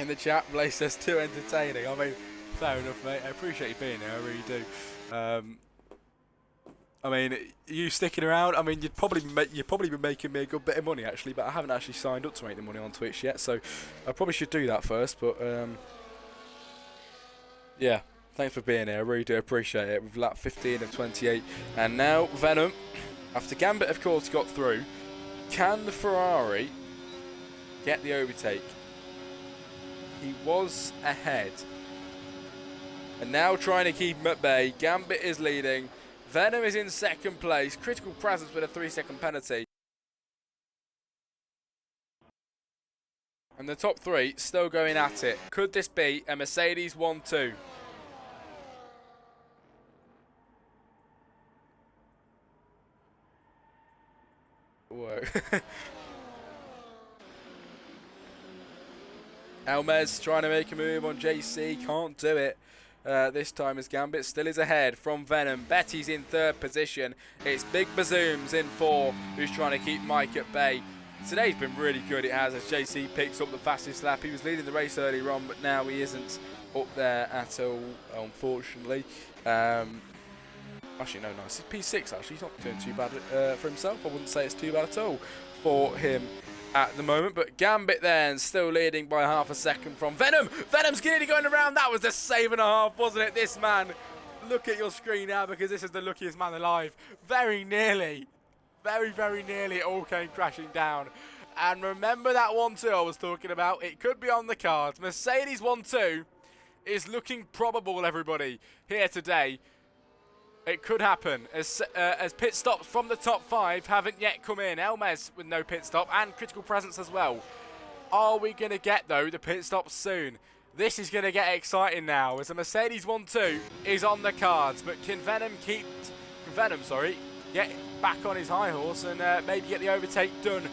the chat, Blaze says too entertaining. I mean, fair enough, mate. I appreciate you being there. I really do. I mean, you sticking around. I mean, you'd probably be making me a good bit of money actually, but I haven't actually signed up to make the money on Twitch yet, so I probably should do that first. But yeah, thanks for being here. I really do appreciate it. With lap 15 of 28, and now Venom, after Gambit of course got through, can the Ferrari get the overtake? He was ahead, and now trying to keep him at bay. Gambit is leading. Venom is in second place. Critical Presence with a 3-second penalty. And the top three still going at it. Could this be a Mercedes 1-2? Whoa. Elmez trying to make a move on JC. Can't do it. This time as Gambit still is ahead from Venom. Betty's in third position. It's Big Bazoom's in 4, who's trying to keep Mike at bay. Today's been really good, it has, as JC picks up the fastest lap. He was leading the race earlier on, but now he isn't up there at all, unfortunately. Actually, no, nice. He's P6, actually. He's not doing too bad for himself. I wouldn't say it's too bad at all for him at the moment, but Gambit then still leading by half a second from Venom. Venom's nearly going around. That was a save and a half, wasn't it? This man, look at your screen now, because this is the luckiest man alive. Very nearly, very, very nearly, it all came crashing down. And remember that 1-2 I was talking about? It could be on the cards. Mercedes 1-2 is looking probable, everybody, here today. It could happen as pit stops from the top 5 haven't yet come in. Elmez with no pit stop and Critical Presence as well. Are we going to get, though, the pit stops soon? This is going to get exciting now as a Mercedes 1-2 is on the cards. But can Venom get back on his high horse and maybe get the overtake done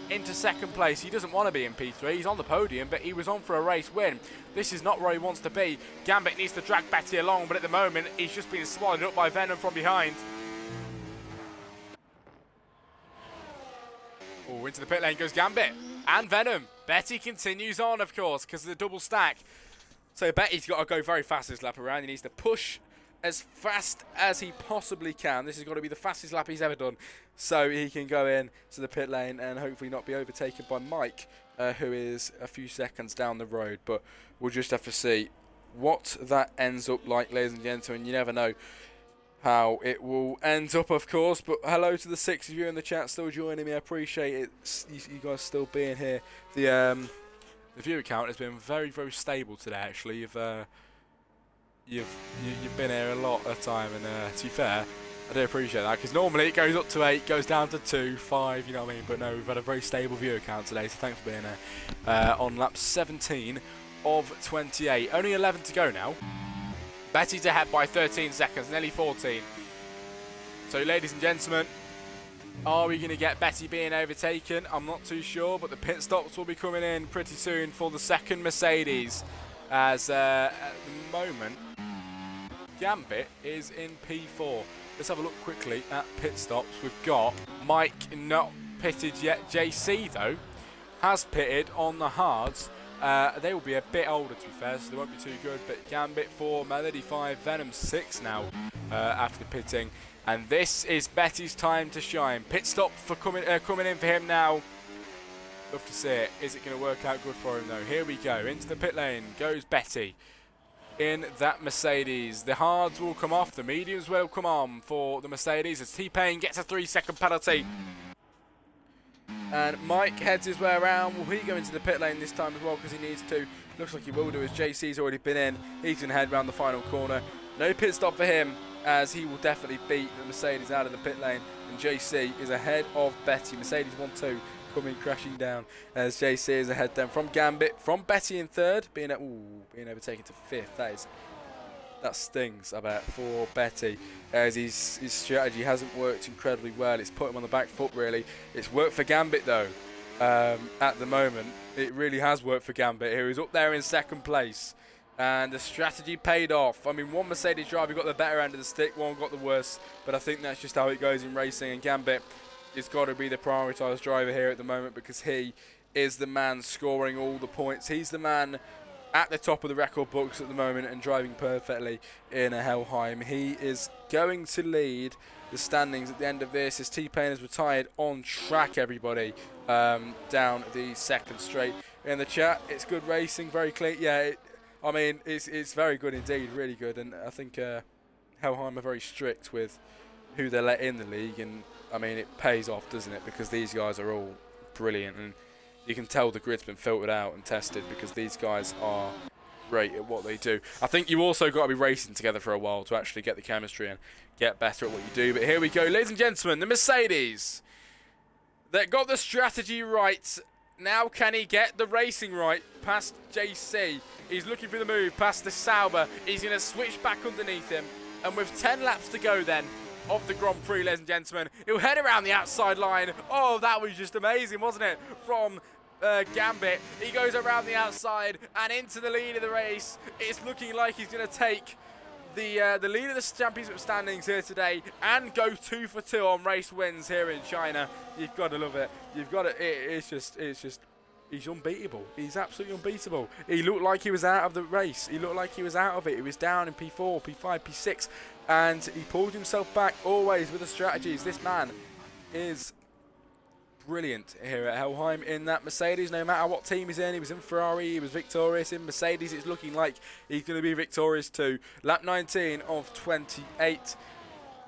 into second place? He doesn't want to be in P3. He's on the podium, but he was on for a race win. This is not where he wants to be. Gambit needs to drag Betty along, but at the moment, he's just being swallowed up by Venom from behind. Oh, into the pit lane goes Gambit and Venom. Betty continues on, of course, because of the double stack. So Betty's got to go very fast this lap around. He needs to push as fast as he possibly can. This has got to be the fastest lap he's ever done, so he can go in to the pit lane and hopefully not be overtaken by Mike, who is a few seconds down the road. But we'll just have to see what that ends up like, ladies and gentlemen. You never know how it will end up, of course. But hello to the 6 of you in the chat still joining me. I appreciate it, you guys still being here. The viewer count has been very, very stable today, actually. You've been here a lot of time, and to be fair, I do appreciate that, because normally it goes up to 8, goes down to 2, 5, you know what I mean? But no, we've had a very stable viewer count today, so thanks for being here. On lap 17 of 28, only 11 to go now. Betty's ahead by 13 seconds, nearly 14. So, ladies and gentlemen, are we going to get Betty being overtaken? I'm not too sure, but the pit stops will be coming in pretty soon for the second Mercedes, as at the moment Gambit is in P4. Let's have a look quickly at pit stops. We've got Mike not pitted yet. JC, though, has pitted on the hards. They will be a bit older, to be fair, so they won't be too good. But Gambit 4, Melody 5, Venom 6 now after pitting. And this is Betty's time to shine. Pit stop for coming in for him now. Love to see it. Is it going to work out good for him though? Here we go. Into the pit lane goes Betty. In that Mercedes. The hards will come off. The mediums will come on for the Mercedes as T-Pain gets a 3-second penalty. And Mike heads his way around. Will he go into the pit lane this time as well because he needs to? Looks like he will do as JC's already been in. He's going to head round the final corner. No pit stop for him as he will definitely beat the Mercedes out of the pit lane. And JC is ahead of Betty. Mercedes 1-2 coming crashing down as JC is ahead then from Gambit. From Betty in third, being overtaken to fifth. That stings, I bet, for Betty, as his strategy hasn't worked incredibly well. It's put him on the back foot, really. It's worked for Gambit, though, at the moment. It really has worked for Gambit here. He's up there in second place, and the strategy paid off. I mean, one Mercedes driver got the better end of the stick, one got the worse, but I think that's just how it goes in racing, and Gambit has got to be the prioritised driver here at the moment because he is the man scoring all the points. He's the man at the top of the record books at the moment and driving perfectly in a Helheim. He is going to lead the standings at the end of this as T-Pain has retired on track, everybody, down the second straight. In the chat, it's good racing, very clean. Yeah, I mean, it's very good indeed, really good. And I think Helheim are very strict with who they let in the league. And, I mean, it pays off, doesn't it? Because these guys are all brilliant. And you can tell the grid's been filtered out and tested because these guys are great at what they do. I think you also got to be racing together for a while to actually get the chemistry and get better at what you do. But here we go, ladies and gentlemen, the Mercedes that got the strategy right. Now can he get the racing right past JC? He's looking for the move past the Sauber. He's going to switch back underneath him. And with 10 laps to go then of the Grand Prix, ladies and gentlemen, he'll head around the outside line. Oh, that was just amazing, wasn't it? From Gambit. He goes around the outside and into the lead of the race. It's looking like he's going to take the lead of the championship standings here today and go 2 for 2 on race wins here in China. You've got to love it. You've got to. It's just. He's unbeatable. He's absolutely unbeatable. He looked like he was out of the race. He looked like he was out of it. He was down in P4, P5, P6, and he pulled himself back always with the strategies. This man is brilliant here at Helheim in that Mercedes. No matter what team he's in, he was in Ferrari, he was victorious. In Mercedes, it's looking like he's going to be victorious too. Lap 19 of 28.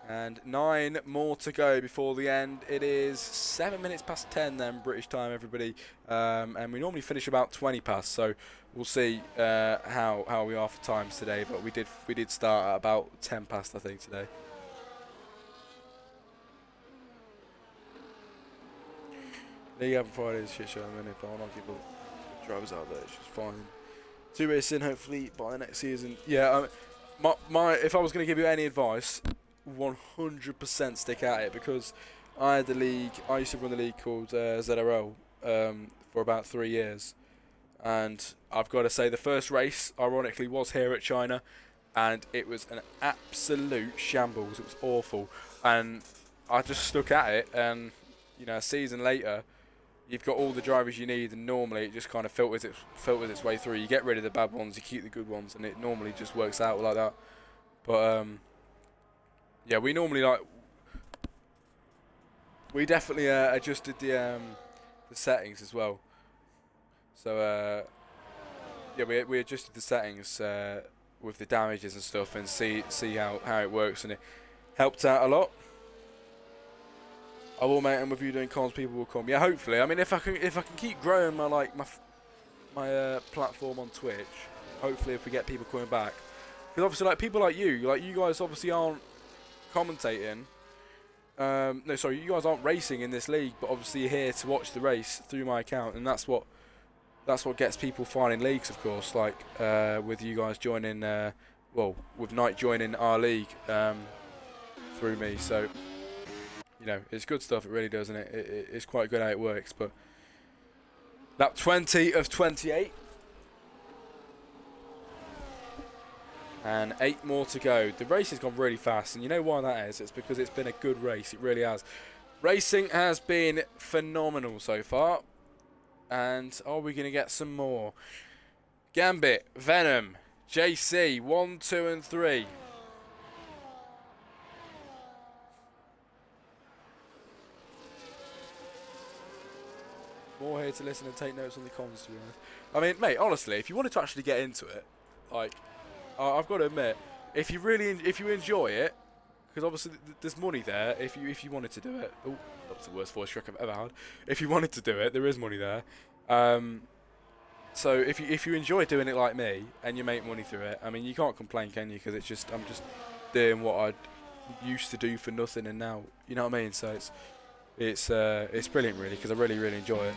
And 9 more to go before the end. It is 7 minutes past 10 then, British time, everybody. And we normally finish about 20 past, so we'll see how we are for times today. But we did start at about 10 past, I think, today. League Haven't Friday is a shit show in a minute, but I'll not keep the drivers out there. It's just fine. 2 races in, hopefully, by the next season. Yeah, if I was going to give you any advice, 100% stick at it, because I used to run the league called ZRL for about 3 years, and I've got to say the first race ironically was here at China, and it was an absolute shambles. It was awful, and I just stuck at it, and you know, a season later you've got all the drivers you need, and normally it just kind of filters its way through. You get rid of the bad ones, you keep the good ones, and it normally just works out like that. But yeah, we normally we definitely adjusted the settings as well. So yeah, we adjusted the settings with the damages and stuff, and see how it works, and it helped out a lot. I will, mate, and with you doing cons, people will come. Yeah, hopefully. I mean, if I can keep growing my platform on Twitch, hopefully if we get people coming back, because obviously people like you guys obviously aren't commentating. No, sorry, you guys aren't racing in this league, but obviously you're here to watch the race through my account, and that's what gets people finding leagues, of course. Like with you guys joining, with Knight joining our league through me. So you know, it's good stuff. It really does, and it's quite good how it works. But lap 20 of 28. And 8 more to go. The race has gone really fast, and you know why that is? It's because it's been a good race. It really has. Racing has been phenomenal so far. And are we going to get some more? Gambit, Venom, JC, 1, 2, and 3. not here to listen and take notes on the comms, to be honest. I mean, mate, honestly, if you wanted to actually get into it, like, I've got to admit, if you enjoy it, because obviously there's money there. If you wanted to do it, oh, that was the worst voice track I've ever had. If you wanted to do it, there is money there. So if you enjoy doing it like me and you make money through it, I mean, you can't complain, can you? Because I'm just doing what I used to do for nothing, and now, you know what I mean. So it's brilliant, really, because I really enjoy it.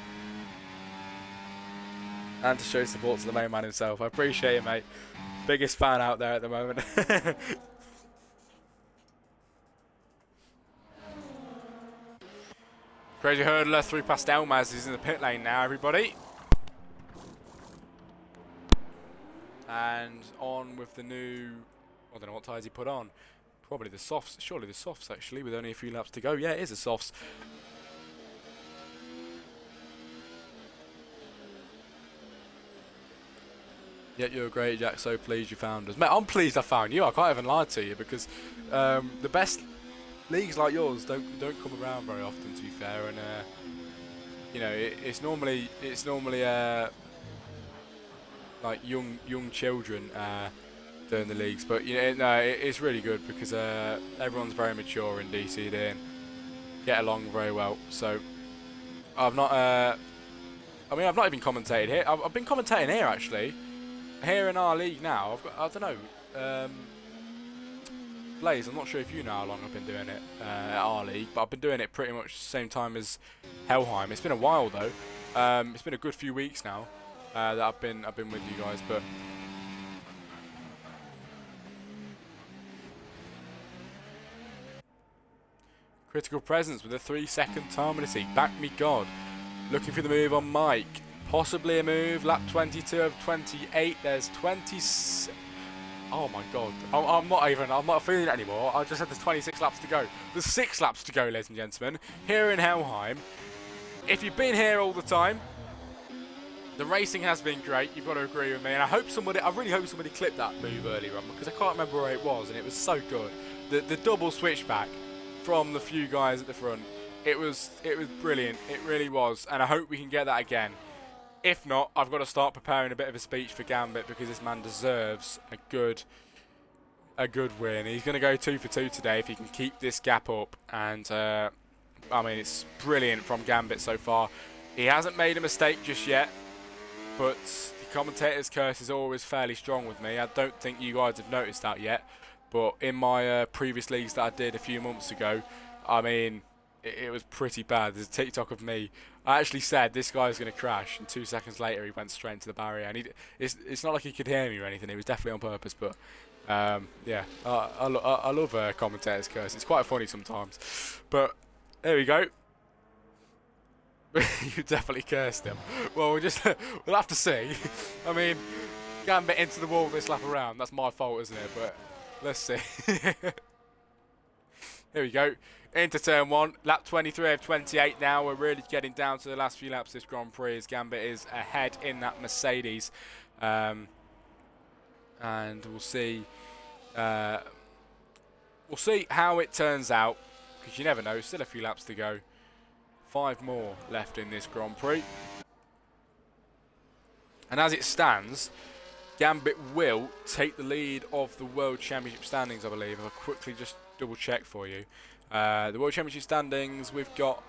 And to show support to the main man himself, I appreciate it, mate. Biggest fan out there at the moment. Crazy hurdler through past Elmaz. He's in the pit lane now, everybody. And on with the new, I don't know what tyres he put on. Probably the softs. Surely the softs, actually, with only a few laps to go. Yeah, it is the softs. Yeah, you're great, Jack. So pleased you found us. Mate, I'm pleased I found you. I can't even lie to you, because the best leagues like yours don't come around very often, to be fair. And you know, it's normally like young children doing the leagues, but you know, no, it's really good because everyone's very mature in DC'd and get along very well. So I've not, I mean, I've not even commentated here. I've been commentating here, actually, here in our league now. I've got, I don't know, Blaze, I'm not sure if you know how long I've been doing it at our league, but I've been doing it pretty much the same time as Helheim. It's been a while though. It's been a good few weeks now that I've been with you guys, but critical presence with a 3-second time in the seat. Back me God. Looking for the move on Mike. Possibly a move. Lap 22 of 28. There's 20. Oh my God. I'm not feeling it anymore. I just said there's 26 laps to go. There's 6 laps to go, ladies and gentlemen. Here in Helheim. If you've been here all the time, the racing has been great. You've got to agree with me. And I really hope somebody clipped that move earlier on, because I can't remember where it was, and it was so good. The double switchback from the few guys at the front. It was brilliant. It really was. And I hope we can get that again. If not, I've got to start preparing a bit of a speech for Gambit, because this man deserves a good win. He's going to go 2 for 2 today if he can keep this gap up. And I mean, it's brilliant from Gambit so far. He hasn't made a mistake just yet, but the commentator's curse is always fairly strong with me. I don't think you guys have noticed that yet, but in my previous leagues that I did a few months ago, I mean, it was pretty bad. There's a TikTok of me. I actually said this guy's going to crash, and 2 seconds later he went straight into the barrier. And it's not like he could hear me or anything. It was definitely on purpose. But yeah, I love commentators' curse. It's quite funny sometimes. But there we go. You definitely cursed him. Well, we'll have to see. I mean, Gambit into the wall this lap around. That's my fault, isn't it? But let's see. Here we go. Into turn 1, lap 23 of 28 now. We're really getting down to the last few laps of this Grand Prix as Gambit is ahead in that Mercedes. And we'll see how it turns out, because you never know. Still a few laps to go. 5 more left in this Grand Prix. And as it stands, Gambit will take the lead of the World Championship standings, I believe. I'll quickly just double check for you. The World Championship standings, we've got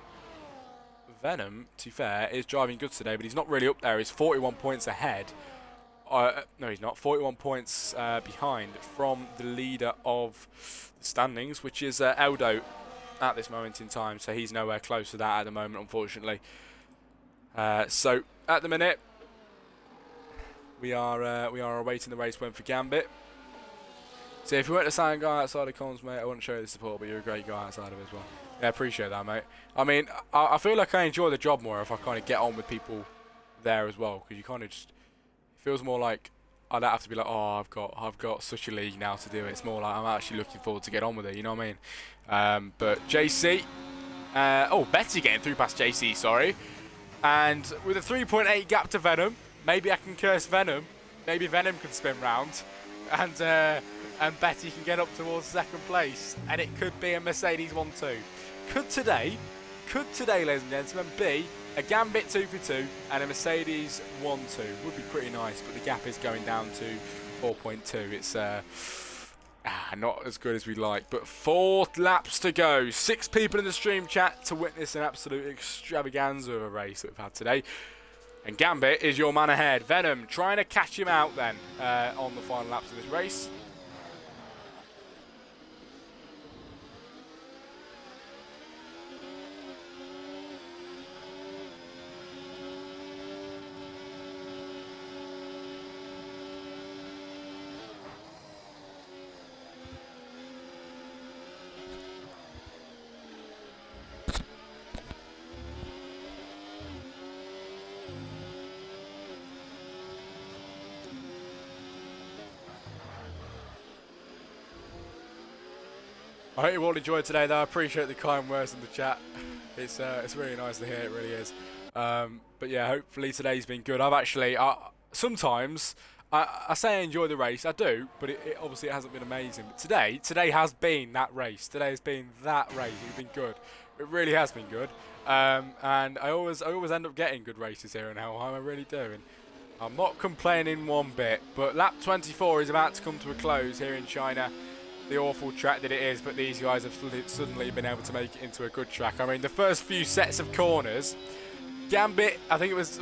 Venom, to be fair, is driving good today, but he's not really up there. He's 41 points ahead. No, he's not. 41 points behind from the leader of the standings, which is Eldo at this moment in time. So he's nowhere close to that at the moment, unfortunately. So at the minute, we are awaiting the race win for Gambit. So if you weren't a silent guy outside of comms, mate, I wouldn't show you the support, but you're a great guy outside of it as well. Yeah, I appreciate that, mate. I mean, I feel like I enjoy the job more if I kind of get on with people there as well, because you kind of just, it feels more like I don't have to be like, oh, I've got such a league now to do it. It's more like I'm actually looking forward to get on with it, you know what I mean? But JC, oh, Betty getting through past JC, sorry. And with a 3.8 gap to Venom, maybe I can curse Venom. Maybe Venom can spin round. And Betty can get up towards second place, and it could be a Mercedes 1-2. Could today, ladies and gentlemen, be a Gambit 2 for 2 and a Mercedes 1-2 would be pretty nice, but the gap is going down to 4.2. It's not as good as we like, but 4 laps to go. 6 people in the stream chat to witness an absolute extravaganza of a race that we've had today. And Gambit is your man ahead. Venom trying to catch him out then on the final laps of this race. I hope you all enjoyed today, though. I appreciate the kind words in the chat. It's really nice to hear. It really is. But yeah, hopefully today's been good. I've actually sometimes I say I enjoy the race. I do, but it obviously it hasn't been amazing. But today has been that race. Today has been that race. It's been good. It really has been good. And I always end up getting good races here in Helheim. I really do. And I'm not complaining one bit. But lap 24 is about to come to a close here in China. The awful track that it is, but these guys have suddenly been able to make it into a good track. I mean, the first few sets of corners, Gambit, I think it was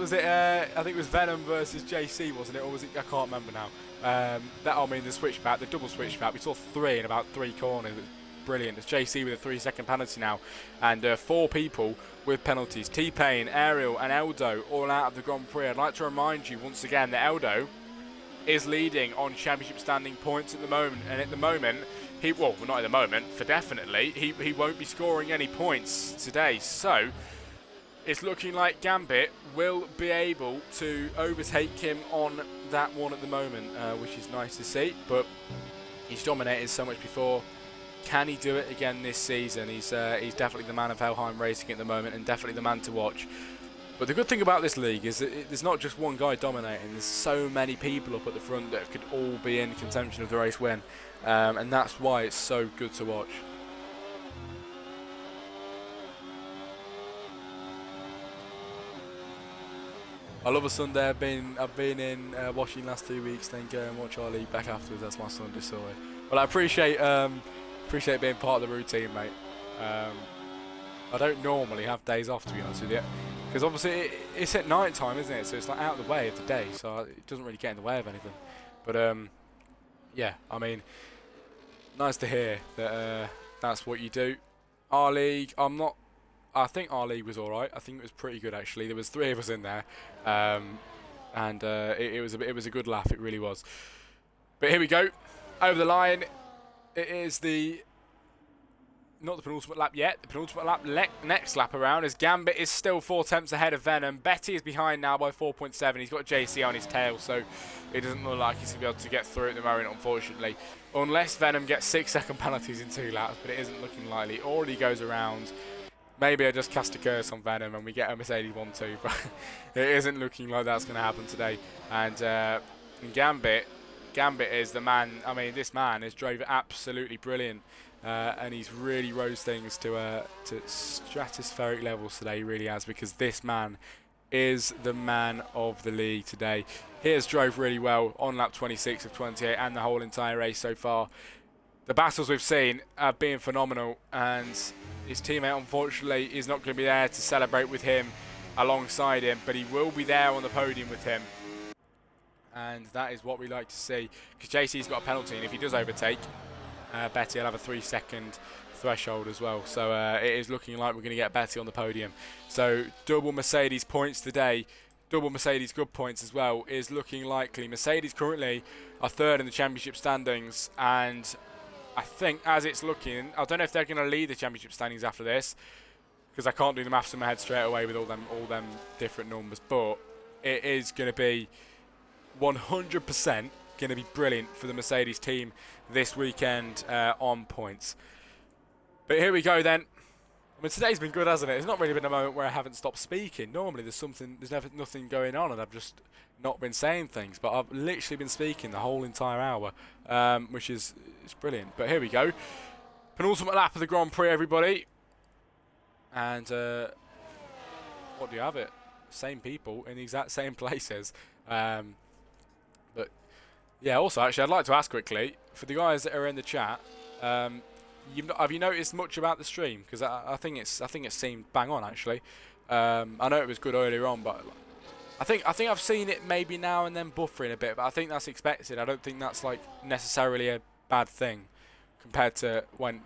Venom versus JC, wasn't it, or was it? I can't remember now. The switchback, the double switchback. We saw 3 in about 3 corners. It was brilliant. It's JC with a 3-second penalty now, and 4 people with penalties. T-Pain, Ariel, and Eldo all out of the Grand Prix. I'd like to remind you once again that Eldo is leading on championship standing points at the moment, and at the moment not at the moment, for definitely he won't be scoring any points today, so it's looking like Gambit will be able to overtake him on that one at the moment, which is nice to see. But he's dominated so much before. Can he do it again this season? He's definitely the man of Helheim racing at the moment, and definitely the man to watch. But the good thing about this league is that there's not just one guy dominating. There's so many people up at the front that could all be in contention of the race win. And that's why it's so good to watch. I love a Sunday. I've been in watching last 2 weeks, then go and watch our league back afterwards. That's my Sunday story. Well, I appreciate being part of the routine, mate. I don't normally have days off, to be honest with you. Because obviously it's at night time, isn't it? So it's like out of the way of the day, so it doesn't really get in the way of anything. But yeah, I mean, nice to hear that that's what you do. Our league, I think our league was all right. I think it was pretty good actually. There was 3 of us in there, and it was a good laugh. It really was. But here we go, over the line. It is not the penultimate lap yet. The penultimate lap, next lap around, as Gambit is still 4 tenths ahead of Venom. Betty is behind now by 4.7. He's got JC on his tail, so it doesn't look like he's going to be able to get through at the moment, unfortunately. Unless Venom gets 6-second penalties in 2 laps, but it isn't looking likely. Already goes around. Maybe I just cast a curse on Venom and we get a Mercedes 1-2, but it isn't looking like that's going to happen today. And Gambit is the man. I mean, this man has drove absolutely brilliant. And he's really rose things to stratospheric levels today. He really has, because this man is the man of the league today. He has drove really well on lap 26 of 28 and the whole entire race so far. The battles we've seen have been phenomenal, and his teammate unfortunately is not going to be there to celebrate with him alongside him, but he will be there on the podium with him. And that is what we like to see, because JC's got a penalty, and if he does overtake Betty, will have a 3-second threshold as well. So it is looking like we're going to get Betty on the podium. So double Mercedes points today, double Mercedes good points as well, is looking likely. Mercedes currently are 3rd in the championship standings, and I think as it's looking, I don't know if they're going to lead the championship standings after this, because I can't do the maths in my head straight away with all them different numbers, but it is going to be 100% going to be brilliant for the Mercedes team this weekend on points. But here we go then. I mean, today's been good, hasn't it? It's not really been a moment where I haven't stopped speaking. Normally there's nothing going on and I've just not been saying things, but I've literally been speaking the whole entire hour, which is brilliant. But here we go. Penultimate lap of the Grand Prix, everybody. And what do you have it? Same people in the exact same places. But yeah, also actually, I'd like to ask quickly for the guys that are in the chat. Have you noticed much about the stream? Because I think it seemed bang on actually. I know it was good earlier on, but I think I've seen it maybe now and then buffering a bit, but I think that's expected. I don't think that's like necessarily a bad thing compared to when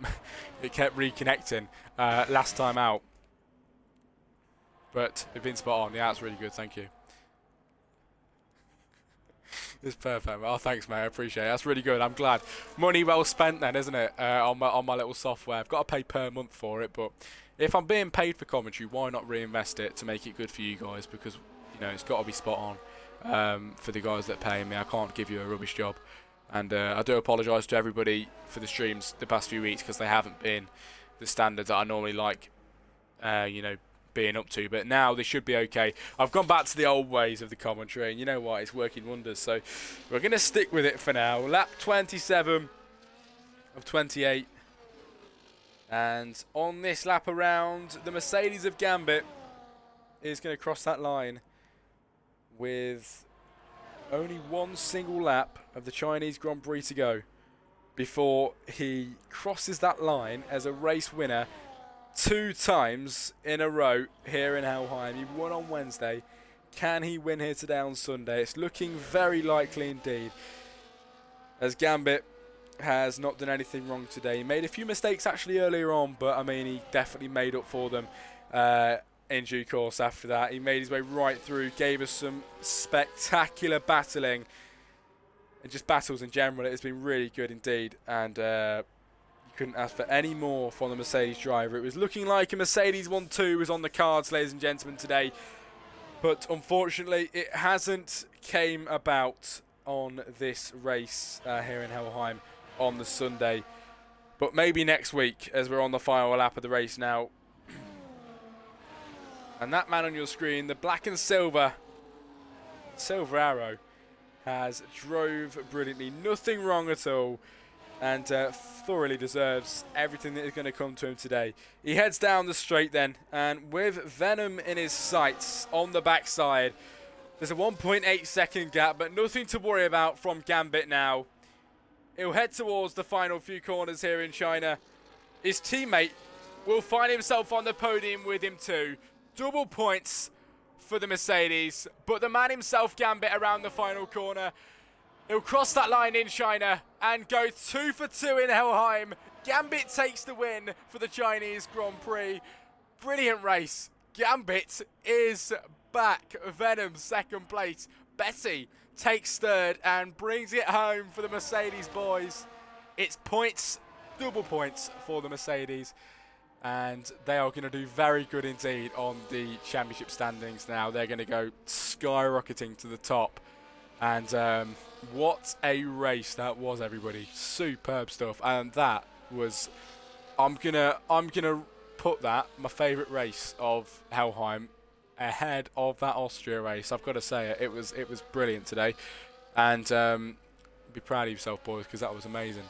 it kept reconnecting last time out. But it's been spot on. Yeah, it's really good. Thank you. It's perfect. Oh, thanks, mate. I appreciate it. That's really good. I'm glad. Money well spent, then, isn't it? On my little software. I've got to pay per month for it, but if I'm being paid for commentary, why not reinvest it to make it good for you guys? Because it's got to be spot on for the guys that pay me. I can't give you a rubbish job. And I do apologise to everybody for the streams the past few weeks because they haven't been the standard that I normally like, being up to. But now they should be okay. I've gone back to the old ways of the commentary, and you know what? It's working wonders. So we're going to stick with it for now. Lap 27 of 28. And on this lap around, the Mercedes of Gambit is going to cross that line with only one single lap of the Chinese Grand Prix to go before he crosses that line as a race winner 2 times in a row here in Helheim. He won on Wednesday. Can he win here today on Sunday? It's looking very likely indeed, as Gambit has not done anything wrong today. He made a few mistakes actually earlier on, but I mean, he definitely made up for them in due course after that. He made his way right through, gave us some spectacular battling, and just battles in general. It has been really good indeed, and you couldn't ask for any more from the Mercedes driver. It was looking like a Mercedes 1-2 was on the cards, ladies and gentlemen, today, but unfortunately it hasn't came about on this race here in Helheim on the Sunday. But maybe next week, as we're on the final lap of the race now. And that man on your screen, the black and silver arrow, has drove brilliantly. Nothing wrong at all. And thoroughly deserves everything that is going to come to him today. He heads down the straight then. And with Venom in his sights on the backside, there's a 1.8 second gap, but nothing to worry about from Gambit now. He'll head towards the final few corners here in China. His teammate will find himself on the podium with him too. Double points for the Mercedes, but the man himself, Gambit, around the final corner. He'll cross that line in China and go 2 for 2 in Helheim. Gambit takes the win for the Chinese Grand Prix. Brilliant race. Gambit is back. Venom second place. Betty takes third and brings it home for the Mercedes boys. It's points, double points for the Mercedes. And they are going to do very good indeed on the championship standings now. They're going to go skyrocketing to the top. And what a race that was, everybody. Superb stuff. And that was, I'm gonna put that, my favourite race of Helheim, ahead of that Austria race. I've got to say it was brilliant today. And be proud of yourself, boys, because that was amazing.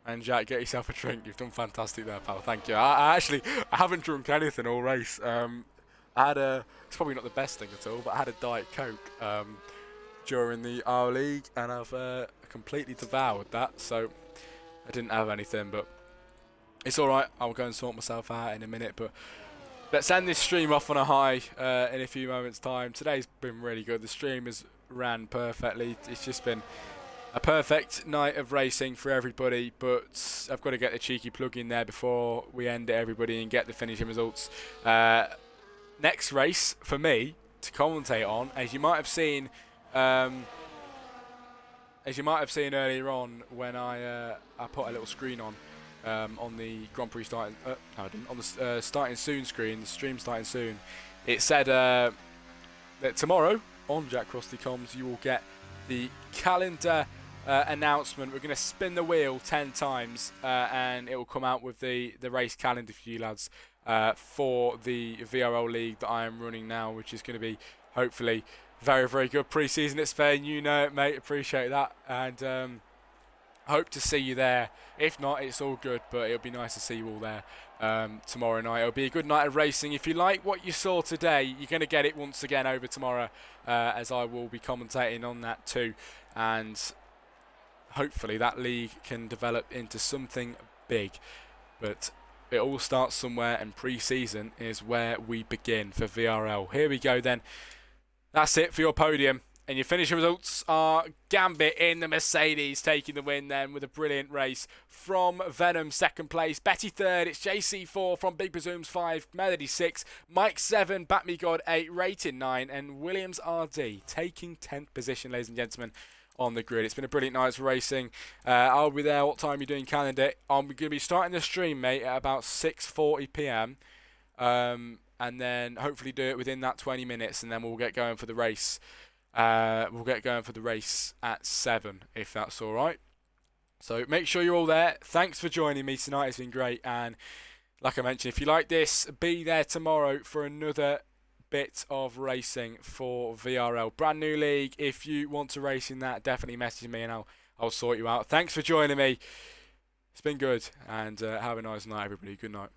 And Jack, get yourself a drink. You've done fantastic there, pal. Thank you. I haven't drunk anything all race. I had it's probably not the best thing at all, but I had a Diet Coke during the R League, and I've completely devoured that, so I didn't have anything, but it's alright. I'll go and sort myself out in a minute, but let's end this stream off on a high in a few moments' time. Today's been really good. The stream has ran perfectly. It's just been a perfect night of racing for everybody, but I've got to get the cheeky plug in there before we end it, everybody, and get the finishing results. Next race for me to commentate on, as you might have seen earlier on when I put a little screen on the Grand Prix starting. No, I didn't. On the starting soon screen, the stream starting soon. It said that tomorrow on Jack Crossley Comms you will get the calendar announcement. We're going to spin the wheel 10 times and it will come out with the race calendar for you lads for the VRL League that I am running now, which is going to be hopefully very, very good pre-season. It's fair, you know it, mate. Appreciate that, and hope to see you there. If not, it's all good, but it'll be nice to see you all there tomorrow night. It'll be a good night of racing. If you like what you saw today, you're going to get it once again over tomorrow, as I will be commentating on that too. And hopefully that league can develop into something big. But it all starts somewhere, and pre-season is where we begin for VRL. Here we go then. That's it for your podium. And your finishing results are Gambit in the Mercedes taking the win then with a brilliant race from Venom, second place. Betty third. It's JC 4 from Big Presumes 5. Melody 6. Mike 7. Bat Me God 8. Rating 9. And Williams RD taking 10th position, ladies and gentlemen, on the grid. It's been a brilliant night's racing. I'll be there. What time are you doing, Canada? I'm going to be starting the stream, mate, at about 6:40 p.m. And then hopefully do it within that 20 minutes, and then we'll get going for the race. We'll get going for the race at 7, if that's all right. So make sure you're all there. Thanks for joining me tonight. It's been great. And like I mentioned, if you like this, be there tomorrow for another bit of racing for VRL. Brand new league. If you want to race in that, definitely message me and I'll sort you out. Thanks for joining me. It's been good. And have a nice night, everybody. Good night.